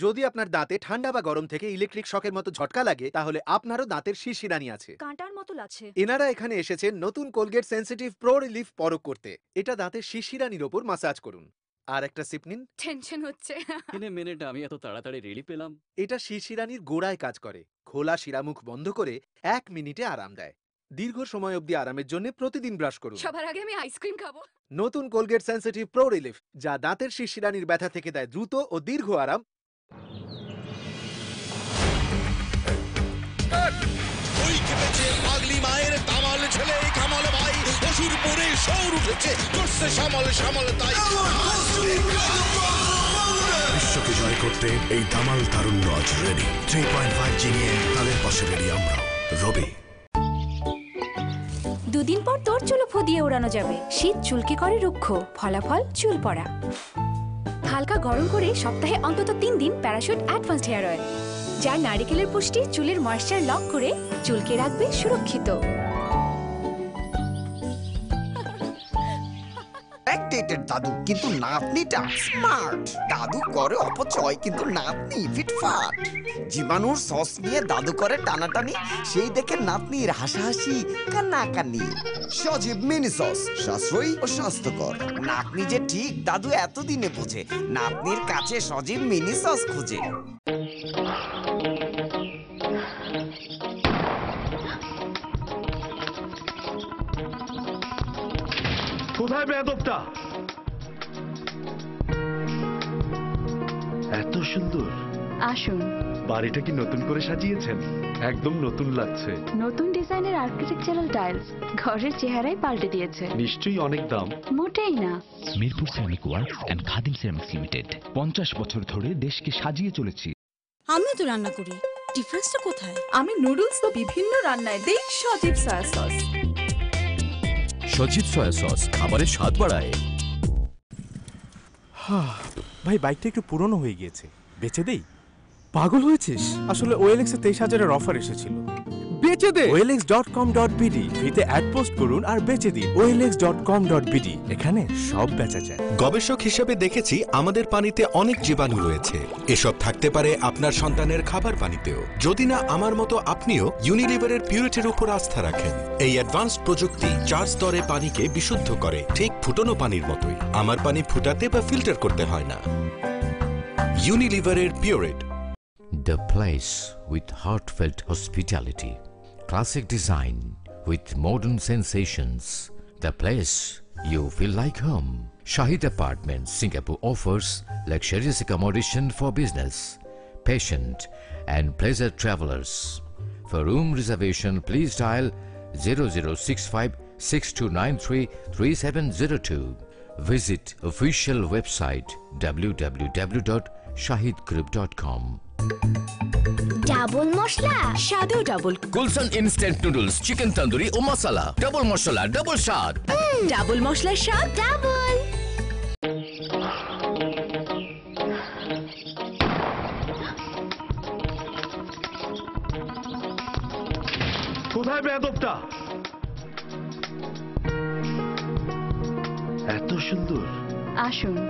যদি আপনার দাঁতে ঠান্ডা বা গরম থেকে ইলেকট্রিক শকের মতো ঝটকা লাগে, তাহলে আপনারও দাঁতের শিরশিরানি আছে। কাঁটার মতো লাগছে। এনারা এখানে এসেছেন নতুন কোলগেট সেনসিটিভ প্রো রিলিফ পরক করতে। এটা দাঁতের শিরশিরানির ওপর মাসাজ করুন। আর একটা সিপ নিন। টেনশন হচ্ছে। কিনে মিনিট আমি এত তাড়াতাড়ি রিলিফ পেলাম। এটা শিরশিরানির গোড়ায় কাজ করে। খোলা শিরামুখ বন্ধ করে 1 মিনিটে আরাম দেয়। দীর্ঘ সময় অবধি আরামের জন্য প্রতিদিন ব্রাশ করুন। সবার আগে আমি আইসক্রিম খাবো। নতুন কোলগেট সেনসিটিভ প্রো রিলিফ, যা দাঁতের শিরশিরানির ব্যথা থেকে দেয় দ্রুত ও দীর্ঘ আরাম। পাগলি মায়ের তামাল ছেলে কামাল ভাই অসুর পরে সৌর উঠেছে, করছে সামাল সামাল তাই। বিশ্বকে জয় করতে এই দামাল তারুণ্য আজ রেডি। 3.5 জিনিয়ে তাদের পাশে রেডি আমরা। রবি। দুদিন পর তোর চুল দিয়ে ওড়ানো যাবে। শীত চুলকে করে রুক্ষ, ফলাফল চুল পড়া। হালকা গরম করে সপ্তাহে অন্তত 3 দিন প্যারাশুট অ্যাডভান্সড হেয়ার অয়েল, যার নারিকেলের পুষ্টি চুলের ময়েশ্চার লক করে চুলকে রাখবে সুরক্ষিত। ব্যাকডেটেড দাদু কিন্তু নাতনিটা স্মার্ট। দাদু করে অপচয় কিন্তু নাতনি ফিটফাট। জীবাণুর সস নিয়ে দাদু করে টানাটানি, সেই দেখে নাতনির হাসাহাসি কান্নাকানি। সজীব মিনি সস, সাশ্রয়ী ও স্বাস্থ্যকর। নাতনি যে ঠিক দাদু এতদিনে বোঝে, নাতনির কাছে সজীব মিনি সস খুঁজে। কোথায় বেয়াদবটা? এত সুন্দর। আসুন। বাড়িটা কি নতুন করে সাজিয়েছেন? একদম নতুন লাগছে। নতুন ডিজাইনের আর্কিটেকচারাল টাইলস ঘরের চেহারাই পাল্টে দিয়েছে। নিশ্চয়ই অনেক দাম। মোটেই না। Mirpur ceramic works and Khadim ceramics limited 50 বছর ধরে দেশকে সাজিয়ে চলেছি। আমিও তো রান্না করি, ডিফারেন্সটা কোথায়? আমি নুডলস তো বিভিন্ন রান্নায় দেই সজীব সয়া সস। সজীব সয়া সস খাবারের স্বাদ বাড়ায়। ভাই, বাইকটা একটু পুরনো হয়ে গিয়েছে, বেচে দেই। পাগল হয়েছিস? আসলে OLX এ 23,000-এর অফার এসেছিল। বেচে দে। OLX.com.bd ফ্রিতে অ্যাড পোস্ট করুন আর বেচে দিন। OLX.com.bd, এখানে সব বেচা যায়। গবেষক হিসেবে দেখেছি আমাদের পানিতে অনেক জীবাণু রয়েছে। এসব থাকতে পারে আপনার সন্তানের খাবার পানিতেও। যদি না আমার মতো আপনিও ইউনিলিভারের পিউরিটির উপর আস্থা রাখেন। এই অ্যাডভান্সড প্রযুক্তি 4 স্তরে পানিকে বিশুদ্ধ করে, ঠিক ফুটানো পানির মতোই। আমার পানি ফুটাতে বা ফিল্টার করতে হয় না। ইউনিলিভারের Pureit. The place with heartfelt hospitality, classic design with modern sensations. The place you feel like home. Shahid Apartments, Singapore offers luxurious accommodation for business, patient and pleasure travelers. For room reservation, please dial 0065 6293 3702. Visit official website www.shahidgroup.com. Double মশলা, স্বাদেও double. Gulshan instant noodles, chicken tandoori ও মশলা, double মশলা, double স্বাদ। Double মশলার স্বাদ double. কোথায় বেয়াদবটা? এত সুন্দর। আসুন।